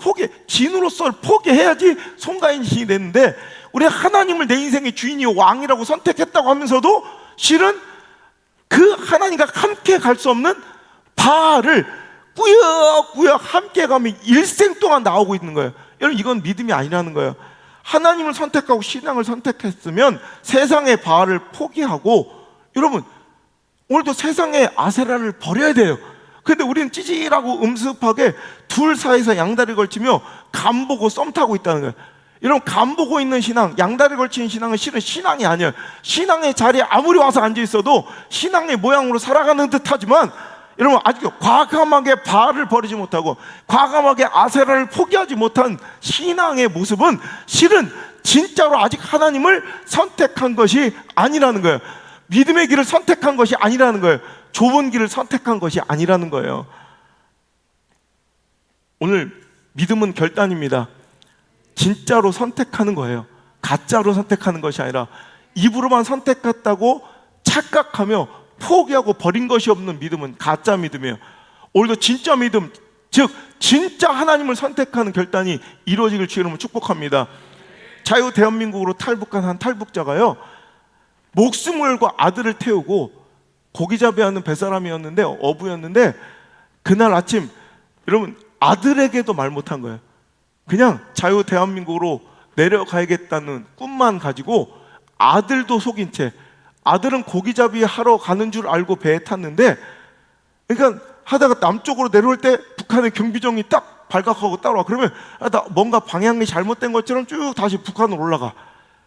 진으로서 포기해야지 송가인이 진이 되는데, 우리 하나님을 내 인생의 주인이요 왕이라고 선택했다고 하면서도 실은 그 하나님과 함께 갈 수 없는 바알을 꾸역꾸역 함께 가면 일생 동안 나오고 있는 거예요. 여러분 이건 믿음이 아니라는 거예요. 하나님을 선택하고 신앙을 선택했으면 세상의 바알을 포기하고 여러분 오늘도 세상의 아세라를 버려야 돼요. 근데 우리는 찌질하고 음습하게 둘 사이에서 양다리 걸치며 간 보고 썸 타고 있다는 거예요. 여러분 간 보고 있는 신앙, 양다리 걸치는 신앙은 실은 신앙이 아니에요. 신앙의 자리에 아무리 와서 앉아 있어도 신앙의 모양으로 살아가는 듯 하지만 여러분 아직도 과감하게 바알을 버리지 못하고 과감하게 아세라를 포기하지 못한 신앙의 모습은 실은 진짜로 아직 하나님을 선택한 것이 아니라는 거예요. 믿음의 길을 선택한 것이 아니라는 거예요. 좁은 길을 선택한 것이 아니라는 거예요. 오늘 믿음은 결단입니다. 진짜로 선택하는 거예요. 가짜로 선택하는 것이 아니라 입으로만 선택했다고 착각하며 포기하고 버린 것이 없는 믿음은 가짜 믿음이에요. 오늘도 진짜 믿음, 즉 진짜 하나님을 선택하는 결단이 이루어지길 주님으로 축복합니다. 자유 대한민국으로 탈북한 한 탈북자가요, 목숨을 걸고 아들을 태우고 고기잡이하는 뱃사람이었는데, 어부였는데 그날 아침 여러분 아들에게도 말 못한 거예요. 그냥 자유 대한민국으로 내려가야겠다는 꿈만 가지고 아들도 속인 채, 아들은 고기잡이 하러 가는 줄 알고 배에 탔는데, 그러니까 하다가 남쪽으로 내려올 때 북한의 경비정이 딱 발각하고 따라와. 그러면 나 뭔가 방향이 잘못된 것처럼 쭉 다시 북한으로 올라가.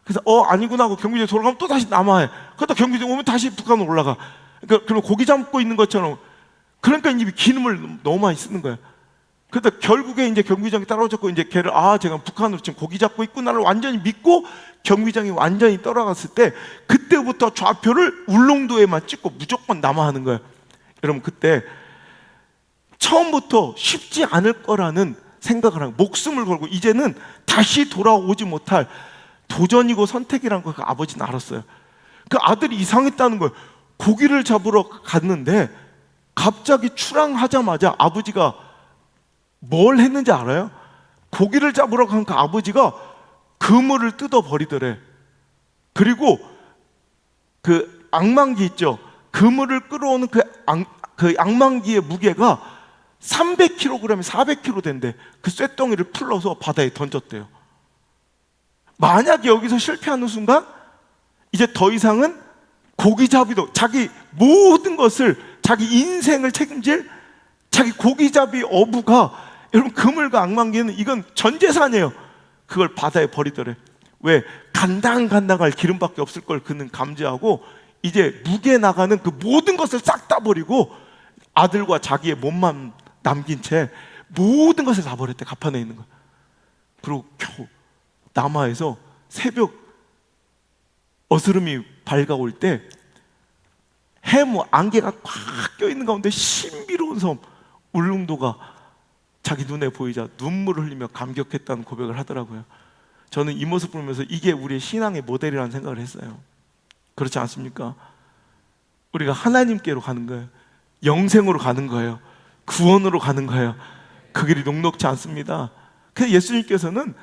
그래서 아니구나 하고 경비정이 돌아가면 또 다시 남아해. 그러다 경비정 오면 다시 북한으로 올라가. 그러니까 그럼 고기 잡고 있는 것처럼, 그러니까 입이 기름을 너무 많이 쓰는 거야. 그러다 결국에 이제 경비정이 따라오셨고 이제 걔를 제가 북한으로 지금 고기 잡고 있구나를 완전히 믿고 경비정이 완전히 떠나갔을 때 그때부터 좌표를 울릉도에만 찍고 무조건 남아하는 거예요. 여러분 그때 처음부터 쉽지 않을 거라는 생각을 하고 목숨을 걸고 이제는 다시 돌아오지 못할 도전이고 선택이라는 걸 그 아버지는 알았어요. 그 아들이 이상했다는 거예요. 고기를 잡으러 갔는데 갑자기 출항하자마자 아버지가 뭘 했는지 알아요? 고기를 잡으러 간 그 아버지가 그물을 뜯어버리더래. 그리고 그 앙망기 있죠? 그물을 끌어오는 그 앙망기의 무게가 300kg, 400kg 된대. 그 쇳덩이를 풀러서 바다에 던졌대요. 만약에 여기서 실패하는 순간 이제 더 이상은 고기잡이도, 자기 모든 것을, 자기 인생을 책임질 자기 고기잡이 어부가, 여러분 그물과 앙망기는 이건 전 재산이에요. 그걸 바다에 버리더래. 왜? 간당간당할 기름밖에 없을 걸 그는 감지하고 이제 무게 나가는 그 모든 것을 싹 다 버리고 아들과 자기의 몸만 남긴 채 모든 것을 다 버렸대. 가판에 있는 거. 그리고 겨우 남하에서 새벽 어스름이 밝아올 때 해무 안개가 꽉 껴있는 가운데 신비로운 섬 울릉도가 자기 눈에 보이자 눈물을 흘리며 감격했다는 고백을 하더라고요. 저는 이 모습 보면서 이게 우리의 신앙의 모델이라는 생각을 했어요. 그렇지 않습니까? 우리가 하나님께로 가는 거예요. 영생으로 가는 거예요. 구원으로 가는 거예요. 그 길이 녹록지 않습니다. 그래서 예수님께서는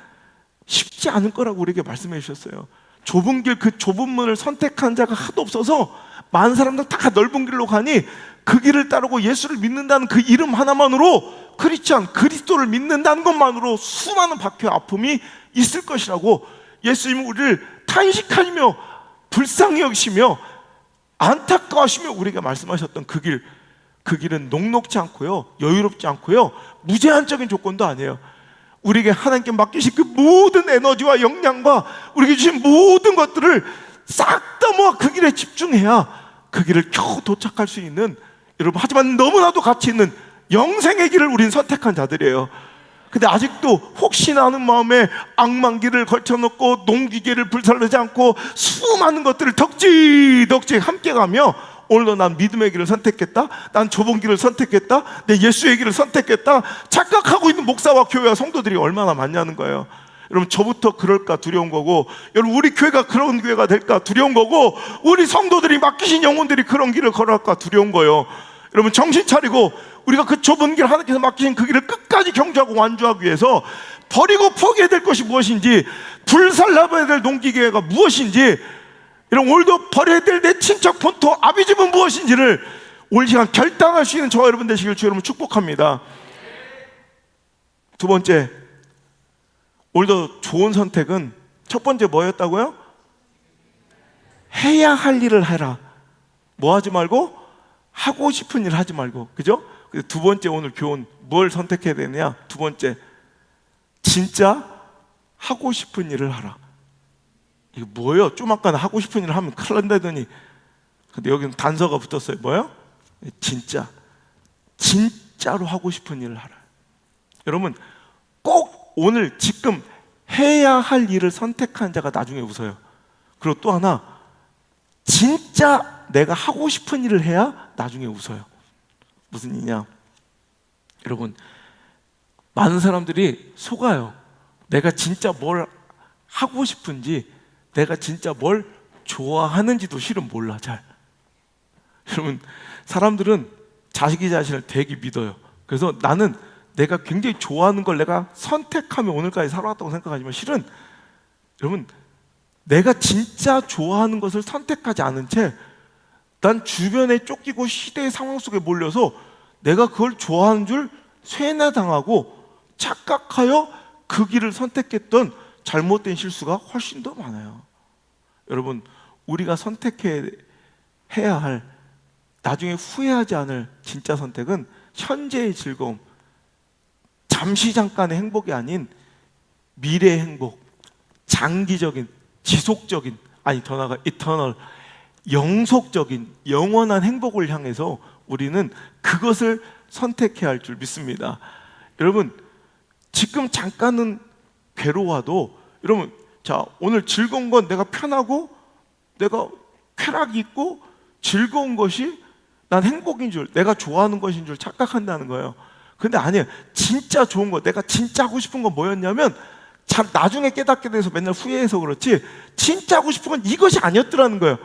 쉽지 않을 거라고 우리에게 말씀해 주셨어요. 좁은 길, 그 좁은 문을 선택한 자가 하도 없어서 많은 사람들 다 넓은 길로 가니 그 길을 따르고 예수를 믿는다는 그 이름 하나만으로, 크리스찬, 그리스도를 믿는다는 것만으로 수많은 박해와 아픔이 있을 것이라고 예수님은 우리를 탄식하시며 불쌍히 여기시며 안타까워하시며 우리에게 말씀하셨던 그 길, 그 길은 녹록지 않고요, 여유롭지 않고요, 무제한적인 조건도 아니에요. 우리에게 하나님께 맡기신 그 모든 에너지와 역량과 우리에게 주신 모든 것들을 싹 다 모아 그 길에 집중해야 그 길을 겨우 도착할 수 있는, 여러분, 하지만 너무나도 가치 있는 영생의 길을 우리는 선택한 자들이에요. 근데 아직도 혹시나 하는 마음에 악망길을 걸쳐놓고 농기계를 불살르지 않고 수많은 것들을 덕지덕지 함께 가며 오늘도 난 믿음의 길을 선택했다, 난 좁은 길을 선택했다, 내 예수의 길을 선택했다 착각하고 있는 목사와 교회와 성도들이 얼마나 많냐는 거예요. 여러분, 저부터 그럴까 두려운 거고, 여러분 우리 교회가 그런 교회가 될까 두려운 거고, 우리 성도들이 맡기신 영혼들이 그런 길을 걸어갈까 두려운 거예요. 여러분 정신 차리고 우리가 그 좁은 길, 하나님께서 맡기신 그 길을 끝까지 경주하고 완주하기 위해서 버리고 포기해야 될 것이 무엇인지, 불살라봐야 될 농기계가 무엇인지, 이런 오늘도 버려야 될 내 친척 본토 아비집은 무엇인지를 오늘 시간 결단할 수 있는 저와 여러분 되시길 주 여러분 축복합니다. 두 번째, 오늘도 좋은 선택은 첫 번째 뭐였다고요? 해야 할 일을 해라. 뭐 하지 말고? 하고 싶은 일 하지 말고. 그죠? 두 번째 오늘 교훈 뭘 선택해야 되느냐? 두 번째, 진짜 하고 싶은 일을 하라. 이거 뭐예요? 좀 아까는 하고 싶은 일을 하면 큰일 난다더니, 근데 여기는 단서가 붙었어요. 뭐예요? 진짜로 하고 싶은 일을 하라. 여러분 꼭 오늘 지금 해야 할 일을 선택한 자가 나중에 웃어요. 그리고 또 하나, 진짜 내가 하고 싶은 일을 해야 나중에 웃어요. 무슨 일이냐? 여러분, 많은 사람들이 속아요. 내가 진짜 뭘 하고 싶은지, 내가 진짜 뭘 좋아하는지도 실은 몰라 잘. 여러분, 사람들은 자기 자신을 되게 믿어요. 그래서 나는 내가 굉장히 좋아하는 걸 내가 선택하며 오늘까지 살아왔다고 생각하지만, 실은 여러분, 내가 진짜 좋아하는 것을 선택하지 않은 채 난 주변에 쫓기고 시대의 상황 속에 몰려서 내가 그걸 좋아하는 줄 쇠뇌당하고 착각하여 그 길을 선택했던 잘못된 실수가 훨씬 더 많아요. 여러분, 우리가 선택해야 할, 나중에 후회하지 않을 진짜 선택은 현재의 즐거움, 잠시 잠깐의 행복이 아닌 미래의 행복, 장기적인, 지속적인, 아니 더 나아가 이터널, 영속적인, 영원한 행복을 향해서 우리는 그것을 선택해야 할 줄 믿습니다. 여러분, 지금 잠깐은 괴로워도, 여러분, 자, 오늘 즐거운 건 내가 편하고 내가 쾌락이 있고 즐거운 것이 난 행복인 줄, 내가 좋아하는 것인 줄 착각한다는 거예요. 근데 아니에요. 진짜 좋은 거, 내가 진짜 하고 싶은 건 뭐였냐면, 참 나중에 깨닫게 돼서 맨날 후회해서 그렇지, 진짜 하고 싶은 건 이것이 아니었더라는 거예요.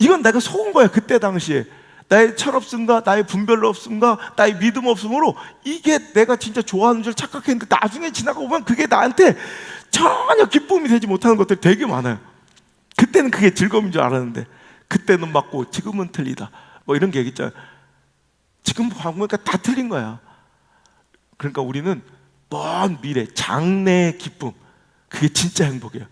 이건 내가 속은 거야. 그때 당시에 나의 철없음과 나의 분별로 없음과 나의 믿음 없음으로 이게 내가 진짜 좋아하는 줄 착각했는데, 나중에 지나가고 보면 그게 나한테 전혀 기쁨이 되지 못하는 것들이 되게 많아요. 그때는 그게 즐거움인 줄 알았는데, 그때는 맞고 지금은 틀리다, 뭐 이런 게 있잖아요. 지금 보니까 다 틀린 거야. 그러니까 우리는 먼 미래, 장래의 기쁨, 그게 진짜 행복이에요.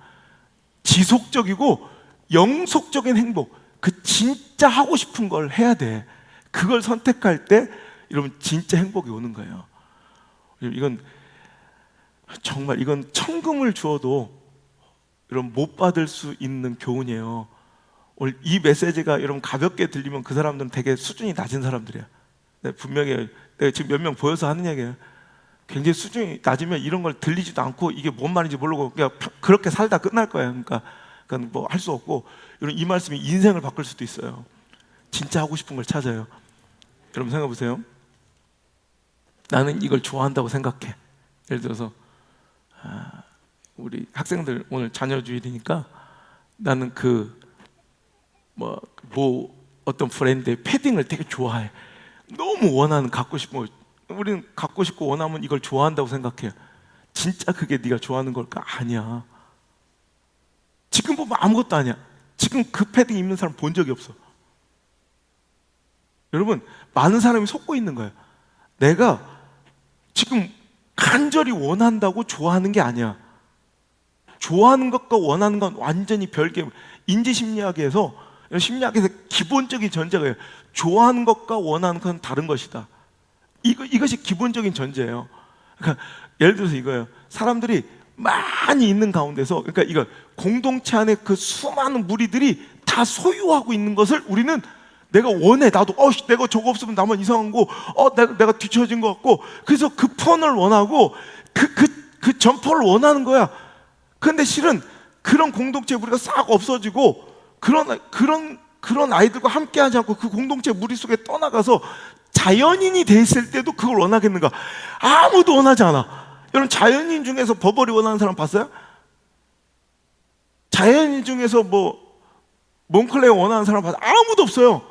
지속적이고 영속적인 행복, 그 진짜 하고 싶은 걸 해야 돼. 그걸 선택할 때 여러분 진짜 행복이 오는 거예요. 이건 정말 이건 천금을 주어도 여러분 못 받을 수 있는 교훈이에요. 오늘 이 메시지가 여러분 가볍게 들리면 그 사람들은 되게 수준이 낮은 사람들이야. 분명히 내가 지금 몇 명 보여서 하는 얘기예요. 굉장히 수준이 낮으면 이런 걸 들리지도 않고 이게 뭔 말인지 모르고 그냥 그렇게 살다 끝날 거예요. 그러니까 뭐 할 수 없고, 여러분 이 말씀이 인생을 바꿀 수도 있어요. 진짜 하고 싶은 걸 찾아요. 여러분 생각해 보세요. 나는 이걸 좋아한다고 생각해. 예를 들어서 우리 학생들 오늘 자녀 주일이니까 나는 어떤 브랜드의 패딩을 되게 좋아해. 너무 원하는, 갖고 싶어. 우리는 갖고 싶고 원하면 이걸 좋아한다고 생각해요. 진짜 그게 네가 좋아하는 걸까? 아니야. 지금 보면 아무것도 아니야. 지금 그 패딩 입는 사람 본 적이 없어. 여러분, 많은 사람이 속고 있는 거예요. 내가 지금 간절히 원한다고 좋아하는 게 아니야. 좋아하는 것과 원하는 건 완전히 별개. 인지심리학에서 기본적인 전제가 좋아하는 것과 원하는 건 다른 것이다. 이것이 기본적인 전제예요. 그러니까 예를 들어서 이거예요. 사람들이 많이 있는 가운데서, 그러니까 이거 공동체 안에 그 수많은 무리들이 다 소유하고 있는 것을 우리는 내가 원해. 나도 내가 저거 없으면 나만 이상한 거, 내가 뒤처진 것 같고, 그래서 그 폰을 원하고 그 점퍼를 원하는 거야. 그런데 실은 그런 공동체 무리가 싹 없어지고 그런 아이들과 함께하지 않고 그 공동체 무리 속에 떠나가서 자연인이 돼 있을 때도 그걸 원하겠는가? 아무도 원하지 않아. 여러분, 자연인 중에서 버버리 원하는 사람 봤어요? 자연인 중에서 몽클레어 원하는 사람 봤어요? 아무도 없어요.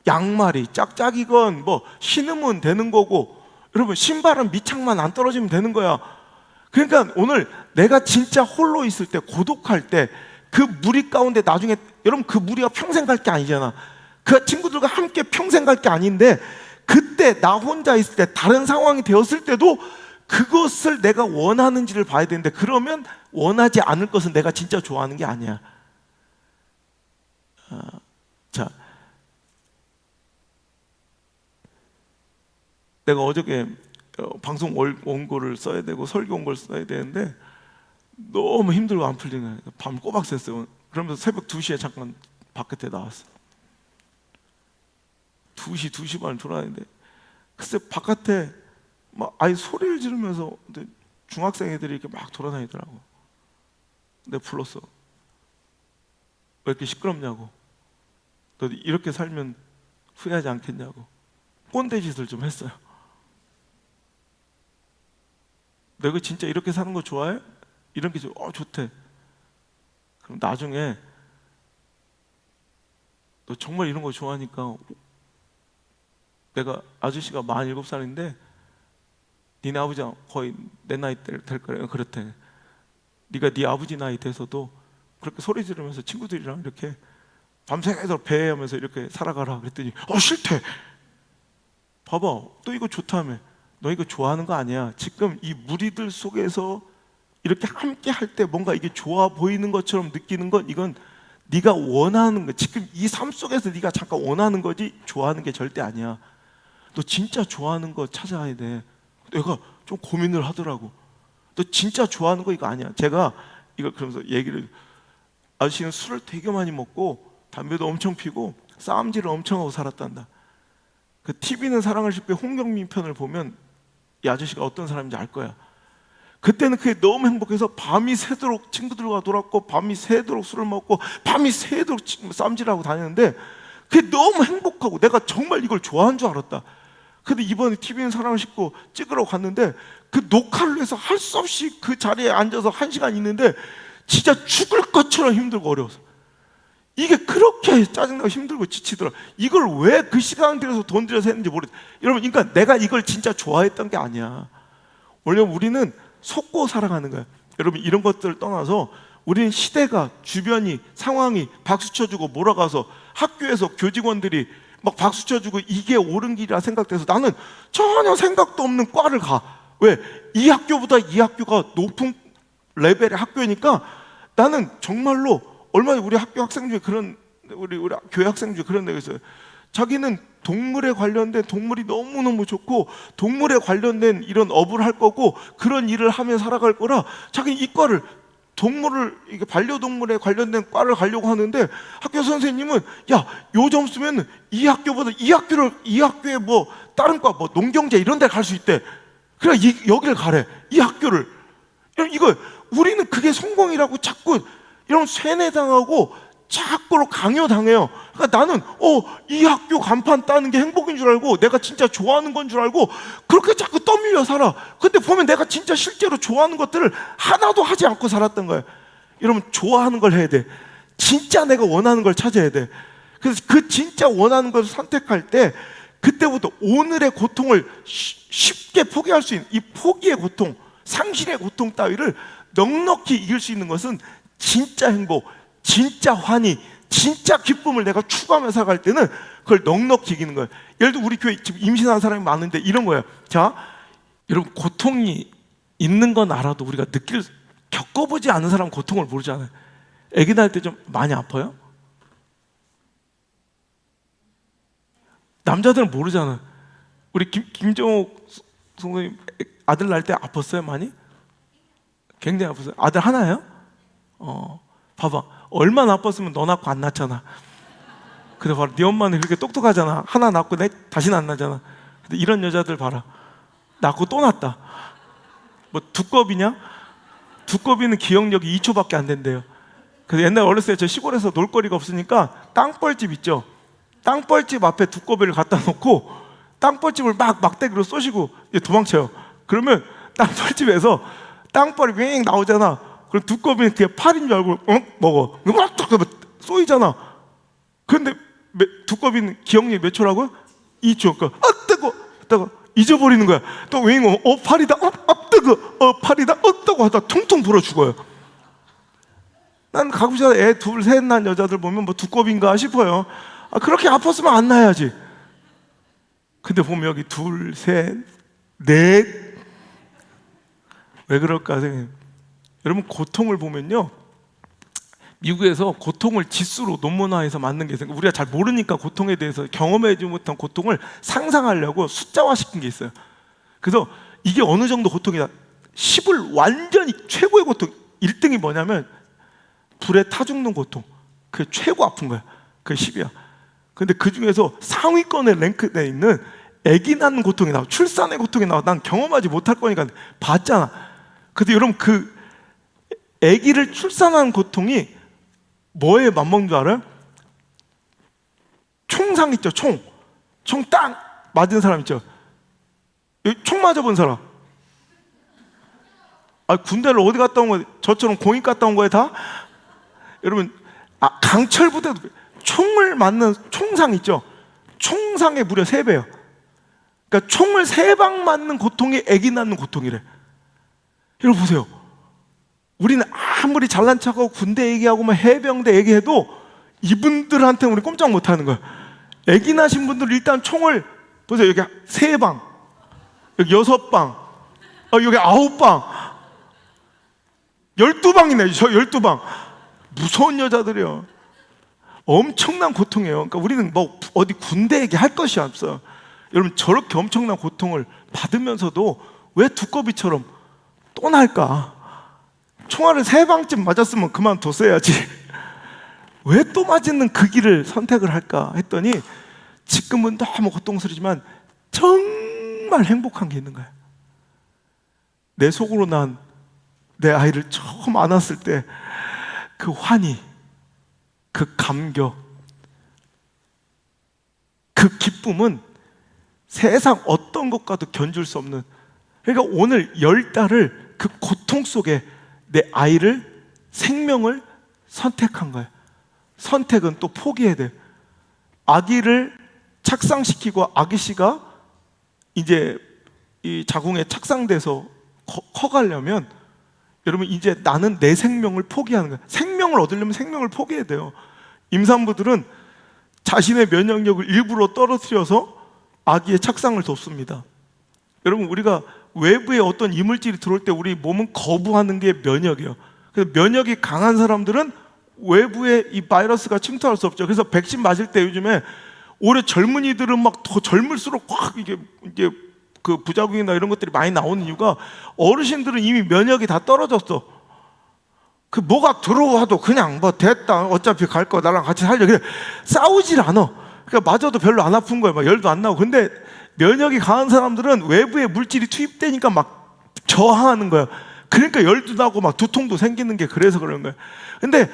양말이 짝짝이건 신으면 되는 거고, 여러분 신발은 밑창만 안 떨어지면 되는 거야. 그러니까 오늘 내가 진짜 홀로 있을 때, 고독할 때, 그 무리 가운데 나중에 여러분 그 무리가 평생 갈 게 아니잖아. 그 친구들과 함께 평생 갈 게 아닌데, 그때 나 혼자 있을 때, 다른 상황이 되었을 때도 그것을 내가 원하는지를 봐야 되는데, 그러면 원하지 않을 것은 내가 진짜 좋아하는 게 아니야. 자, 내가 어저께 방송 원고를 써야 되고 설교 원고를 써야 되는데 너무 힘들고 안 풀리는 거예요. 밤 꼬박 샜어요. 그러면서 새벽 2시에 잠깐 바깥에 나왔어. 2시 반 돌아다니는데 글쎄 바깥에 막 아이 소리를 지르면서 중학생 애들이 이렇게 막 돌아다니더라고. 내가 불렀어. 왜 이렇게 시끄럽냐고. 너 이렇게 살면 후회하지 않겠냐고. 꼰대 짓을 좀 했어요. 내가 진짜 이렇게 사는 거 좋아해? 이런 게 좋대. 그럼 나중에 너 정말 이런 거 좋아하니까, 내가 아저씨가 47살인데 니네 아버지가 거의 내 나이 될 거래. 그랬대. 네가 네 아버지 나이 돼서도 그렇게 소리 지르면서 친구들이랑 이렇게 밤새도록 배회하면서 이렇게 살아가라. 그랬더니 싫대. 봐봐, 또 이거 좋다며. 너 이거 좋아하는 거 아니야. 지금 이 무리들 속에서 이렇게 함께 할 때 뭔가 이게 좋아 보이는 것처럼 느끼는 건, 이건 네가 원하는 거. 지금 이 삶 속에서 네가 잠깐 원하는 거지 좋아하는 게 절대 아니야. 너 진짜 좋아하는 거 찾아야 돼. 내가 좀 고민을 하더라고. 너 진짜 좋아하는 거 이거 아니야. 제가 이거 그러면서 얘기를, 아저씨는 술을 되게 많이 먹고 담배도 엄청 피고 싸움질을 엄청 하고 살았단다. 그 TV는 사랑을 싣고 홍경민 편을 보면 이 아저씨가 어떤 사람인지 알 거야. 그때는 그게 너무 행복해서 밤이 새도록 친구들과 놀았고, 밤이 새도록 술을 먹고, 밤이 새도록 싸움질하고 다녔는데 그게 너무 행복하고 내가 정말 이걸 좋아하는 줄 알았다. 근데 이번에 TV는 사랑을 싣고 찍으러 갔는데 그 녹화를 해서 할 수 없이 그 자리에 앉아서 1시간 있는데 진짜 죽을 것처럼 힘들고 어려워서, 이게 그렇게 짜증나고 힘들고 지치더라. 이걸 왜 그 시간 들여서 돈 들여서 했는지 모르겠어요. 여러분, 그러니까 내가 이걸 진짜 좋아했던 게 아니야. 원래 우리는 속고 살아가는 거야. 여러분, 이런 것들을 떠나서 우리는 시대가, 주변이, 상황이 박수 쳐주고 몰아가서 학교에서 교직원들이 막 박수 쳐주고 이게 옳은 길이라 생각돼서 나는 전혀 생각도 없는 과를 가. 왜? 이 학교보다 이 학교가 높은 레벨의 학교니까 나는 정말로 얼마 전에 우리 학교 학생 중에 그런 우리 교회 학생 중에 그런 애가 있어요. 자기는 동물에 관련된 동물이 너무너무 좋고 동물에 관련된 이런 업을 할 거고 그런 일을 하며 살아갈 거라 자기는 이과를 동물을 이게 반려동물에 관련된 과를 가려고 하는데 학교 선생님은 야, 요 점수면 이 학교보다 이 학교에 뭐 다른 과 뭐 농경제 이런 데 갈 수 있대. 그래 여기를 가래. 이 학교를. 이거 우리는 그게 성공이라고 자꾸 이런 세뇌당하고 자꾸 강요당해요. 그러니까 나는 이 학교 간판 따는 게 행복인 줄 알고 내가 진짜 좋아하는 건 줄 알고 그렇게 자꾸 떠밀려 살아. 근데 보면 내가 진짜 실제로 좋아하는 것들을 하나도 하지 않고 살았던 거예요. 여러분, 좋아하는 걸 해야 돼. 진짜 내가 원하는 걸 찾아야 돼. 그래서 그 진짜 원하는 것을 선택할 때 그때부터 오늘의 고통을 쉽게 포기할 수 있는 이 포기의 고통, 상실의 고통 따위를 넉넉히 이길 수 있는 것은 진짜 행복, 진짜 환희, 진짜 기쁨을 내가 추구하며 살아갈 때는 그걸 넉넉히 이기는 거예요. 예를 들어 우리 교회 지금 임신한 사람이 많은데 이런 거예요. 자, 여러분, 고통이 있는 건 알아도 우리가 겪어보지 않은 사람은 고통을 모르잖아요. 아기 낳을 때 좀 많이 아파요? 남자들은 모르잖아. 우리 김정옥 선생님 아들 낳을 때 아팠어요? 많이? 굉장히 아팠어요. 아들 하나예요? 봐봐, 얼마나 아팠으면 너 낳고 안 낳잖아. 근데 봐라, 네 엄마는 그렇게 똑똑하잖아. 하나 낳고 다시는 안 낳잖아. 근데 이런 여자들 봐라, 낳고 또 낳았다. 뭐 두꺼비냐? 두꺼비는 기억력이 2초밖에 안 된대요. 그래서 옛날 어렸을 때 저 시골에서 놀거리가 없으니까 땅벌집 있죠. 땅벌집 앞에 두꺼비를 갖다 놓고 땅벌집을 막 막대기로 쏘시고 도망쳐요. 그러면 땅벌집에서 땅벌이 윙 나오잖아. 그럼 두꺼비는 그게 팔인 줄 알고 먹어. 막 쏘이잖아. 그런데 두꺼비는 기억력이 몇 초라고요? 2초. 그러니까 뜨거 잊어버리는 거야. 또 윙 팔이다. 뜨거. 팔이다. 뜨거 하다 퉁퉁 불어 죽어요. 난 가끔씩 애 둘, 셋 낳은 여자들 보면 뭐 두꺼비인가 싶어요. 그렇게 아팠으면 안 낳아야지. 근데 보면 여기 둘, 셋, 넷. 왜 그럴까 선생님? 여러분, 고통을 보면요, 미국에서 고통을 지수로 논문화해서 만든 게 있어요. 우리가 잘 모르니까 고통에 대해서 경험하지 못한 고통을 상상하려고 숫자화시킨 게 있어요. 그래서 이게 어느 정도 고통이다, 10을 완전히 최고의 고통, 1등이 뭐냐면 불에 타 죽는 고통. 그게 최고 아픈 거야. 그게 10이야. 근데 그 중에서 상위권에 랭크되어 있는 아기 낳는 고통이 나와, 출산의 고통이 나와. 난 경험하지 못할 거니까 봤잖아. 근데 여러분, 그 아기를 출산하는 고통이 뭐에 맞먹는 줄 알아요? 총상 있죠. 총 딱 맞은 사람 있죠. 총 맞아본 사람. 군대를 어디 갔다 온 거예요? 저처럼 공익 갔다 온 거예요 다? 여러분, 강철 부대도 총을 맞는 총상 있죠. 총상의 무려 3배예요. 그러니까 총을 3방 맞는 고통이 아기 낳는 고통이래. 여러분 보세요. 우리는 아무리 잘난 척하고 군대 얘기하고 뭐 해병대 얘기해도 이분들한테는 우리 꼼짝 못하는 거야. 아기 낳으신 분들 일단 총을 보세요. 여기 3방, 여기 6방, 여기 9방, 12방이네. 저 12방. 무서운 여자들이요. 엄청난 고통이에요. 그러니까 우리는 뭐 어디 군대 얘기할 것이 없어요. 여러분, 저렇게 엄청난 고통을 받으면서도 왜 두꺼비처럼 또 날까? 총알을 3방쯤 맞았으면 그만뒀어야지. 왜 또 맞는 그 길을 선택을 할까 했더니 지금은 너무 고통스럽지만 정말 행복한 게 있는 거야. 내 속으로 난 내 아이를 처음 안았을 때 그 환희, 그 감격, 그 기쁨은 세상 어떤 것과도 견줄 수 없는. 그러니까 오늘 10달을 그 고통 속에 내 아이를, 생명을 선택한 거예요. 선택은 또 포기해야 돼요. 아기를 착상시키고 아기 씨가 이제 이 자궁에 착상돼서 커가려면 여러분, 이제 나는 내 생명을 포기하는 거예요. 생명을 얻으려면 생명을 포기해야 돼요. 임산부들은 자신의 면역력을 일부러 떨어뜨려서 아기의 착상을 돕습니다. 여러분, 우리가 외부에 어떤 이물질이 들어올 때 우리 몸은 거부하는 게 면역이에요. 그래서 면역이 강한 사람들은 외부에 이 바이러스가 침투할 수 없죠. 그래서 백신 맞을 때 요즘에 올해 젊은이들은 막 더 젊을수록 확 이게 그 부작용이나 이런 것들이 많이 나오는 이유가 어르신들은 이미 면역이 다 떨어졌어. 그 뭐가 들어와도 그냥 뭐 됐다, 어차피 갈 거 나랑 같이 살려, 그냥 싸우질 않아. 그러니까 맞아도 별로 안 아픈 거야. 막 열도 안 나고. 근데 면역이 강한 사람들은 외부의 물질이 투입되니까 막 저항하는 거야. 그러니까 열도 나고 막 두통도 생기는 게 그래서 그런 거야. 근데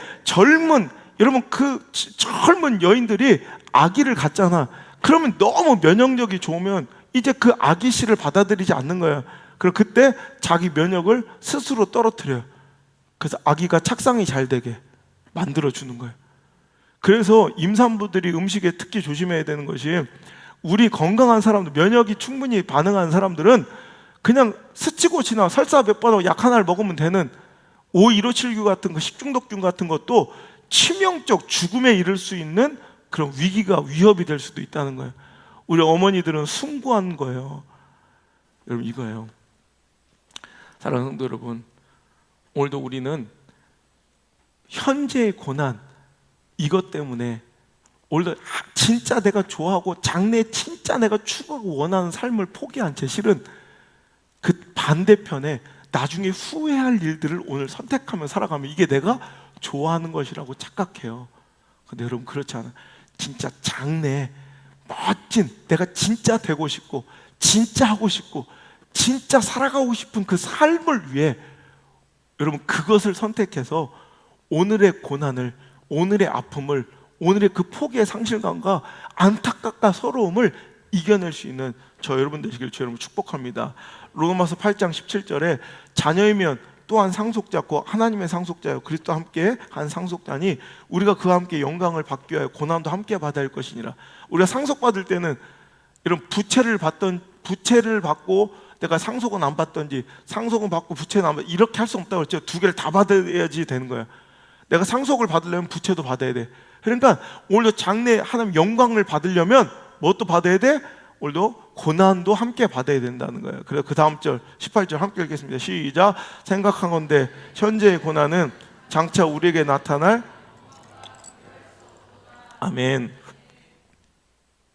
여러분 그 젊은 여인들이 아기를 갖잖아. 그러면 너무 면역력이 좋으면 이제 그 아기 씨를 받아들이지 않는 거예요. 그럼 그때 자기 면역을 스스로 떨어뜨려요. 그래서 아기가 착상이 잘 되게 만들어 주는 거예요. 그래서 임산부들이 음식에 특히 조심해야 되는 것이, 우리 건강한 사람들, 면역이 충분히 반응한 사람들은 그냥 스치고치나 설사 몇 번 약 하나를 먹으면 되는 O157균 같은 거, 식중독균 같은 것도 치명적 죽음에 이를 수 있는 그런 위협이 될 수도 있다는 거예요. 우리 어머니들은 숭고한 거예요. 여러분, 이거예요. 사랑하는 성도 여러분, 오늘도 우리는 현재의 고난, 이것 때문에 오늘도 진짜 내가 좋아하고 장래에 진짜 내가 추구하고 원하는 삶을 포기한 채 실은 그 반대편에 나중에 후회할 일들을 오늘 선택하며 살아가면 이게 내가 좋아하는 것이라고 착각해요. 근데 여러분, 그렇지 않아요. 진짜 장래에 멋진, 내가 진짜 되고 싶고 진짜 하고 싶고 진짜 살아가고 싶은 그 삶을 위해 여러분, 그것을 선택해서 오늘의 고난을, 오늘의 아픔을, 오늘의 그 포기의 상실감과 안타깝과 서러움을 이겨낼 수 있는 저 여러분 되시길 주 여러분 축복합니다. 로마서 8장 17절에 자녀이면 또한 상속자고 하나님의 상속자요 그리스도와 함께 한 상속자니 우리가 그와 함께 영광을 받기 위하여 고난도 함께 받아야 할 것이니라. 우리가 상속받을 때는 이런 부채를 받고 내가 상속은 안 받던지, 상속은 받고 부채는 안 받, 이렇게 할 수 없다고 그랬죠. 두 개를 다 받아야지 되는 거야. 내가 상속을 받으려면 부채도 받아야 돼. 그러니까 오늘도 장래 하나님 영광을 받으려면 뭣도 받아야 돼? 오늘도 고난도 함께 받아야 된다는 거예요. 그래서 그 다음 절 18절 함께 읽겠습니다. 시작. 생각하건대 현재의 고난은 장차 우리에게 나타날, 아멘,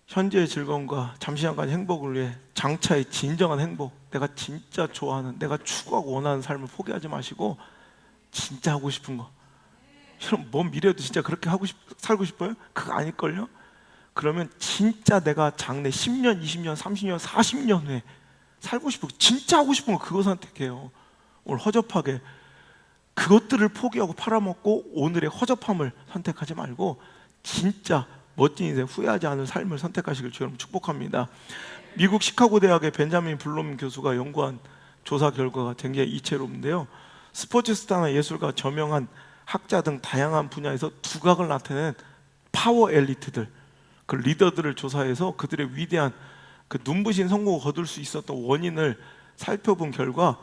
현재의 즐거움과 잠시간의 행복을 위해 장차의 진정한 행복, 내가 진짜 좋아하는, 내가 추구하고 원하는 삶을 포기하지 마시고 진짜 하고 싶은 거, 여러분 먼 미래에도 진짜 그렇게 살고 싶어요? 그거 아닐걸요? 그러면 진짜 내가 장래 10년, 20년, 30년, 40년 후에 살고 싶은 거, 진짜 하고 싶은 거, 그거 선택해요. 오늘 허접하게 그것들을 포기하고 팔아먹고 오늘의 허접함을 선택하지 말고 진짜 멋진 인생, 후회하지 않은 삶을 선택하시길 주 여러분 축복합니다. 미국 시카고 대학의 벤자민 블룸 교수가 연구한 조사 결과가 굉장히 이채롭는데요, 스포츠 스타나 예술가, 저명한 학자 등 다양한 분야에서 두각을 나타내는 파워 엘리트들, 그 리더들을 조사해서 그들의 위대한 그 눈부신 성공을 거둘 수 있었던 원인을 살펴본 결과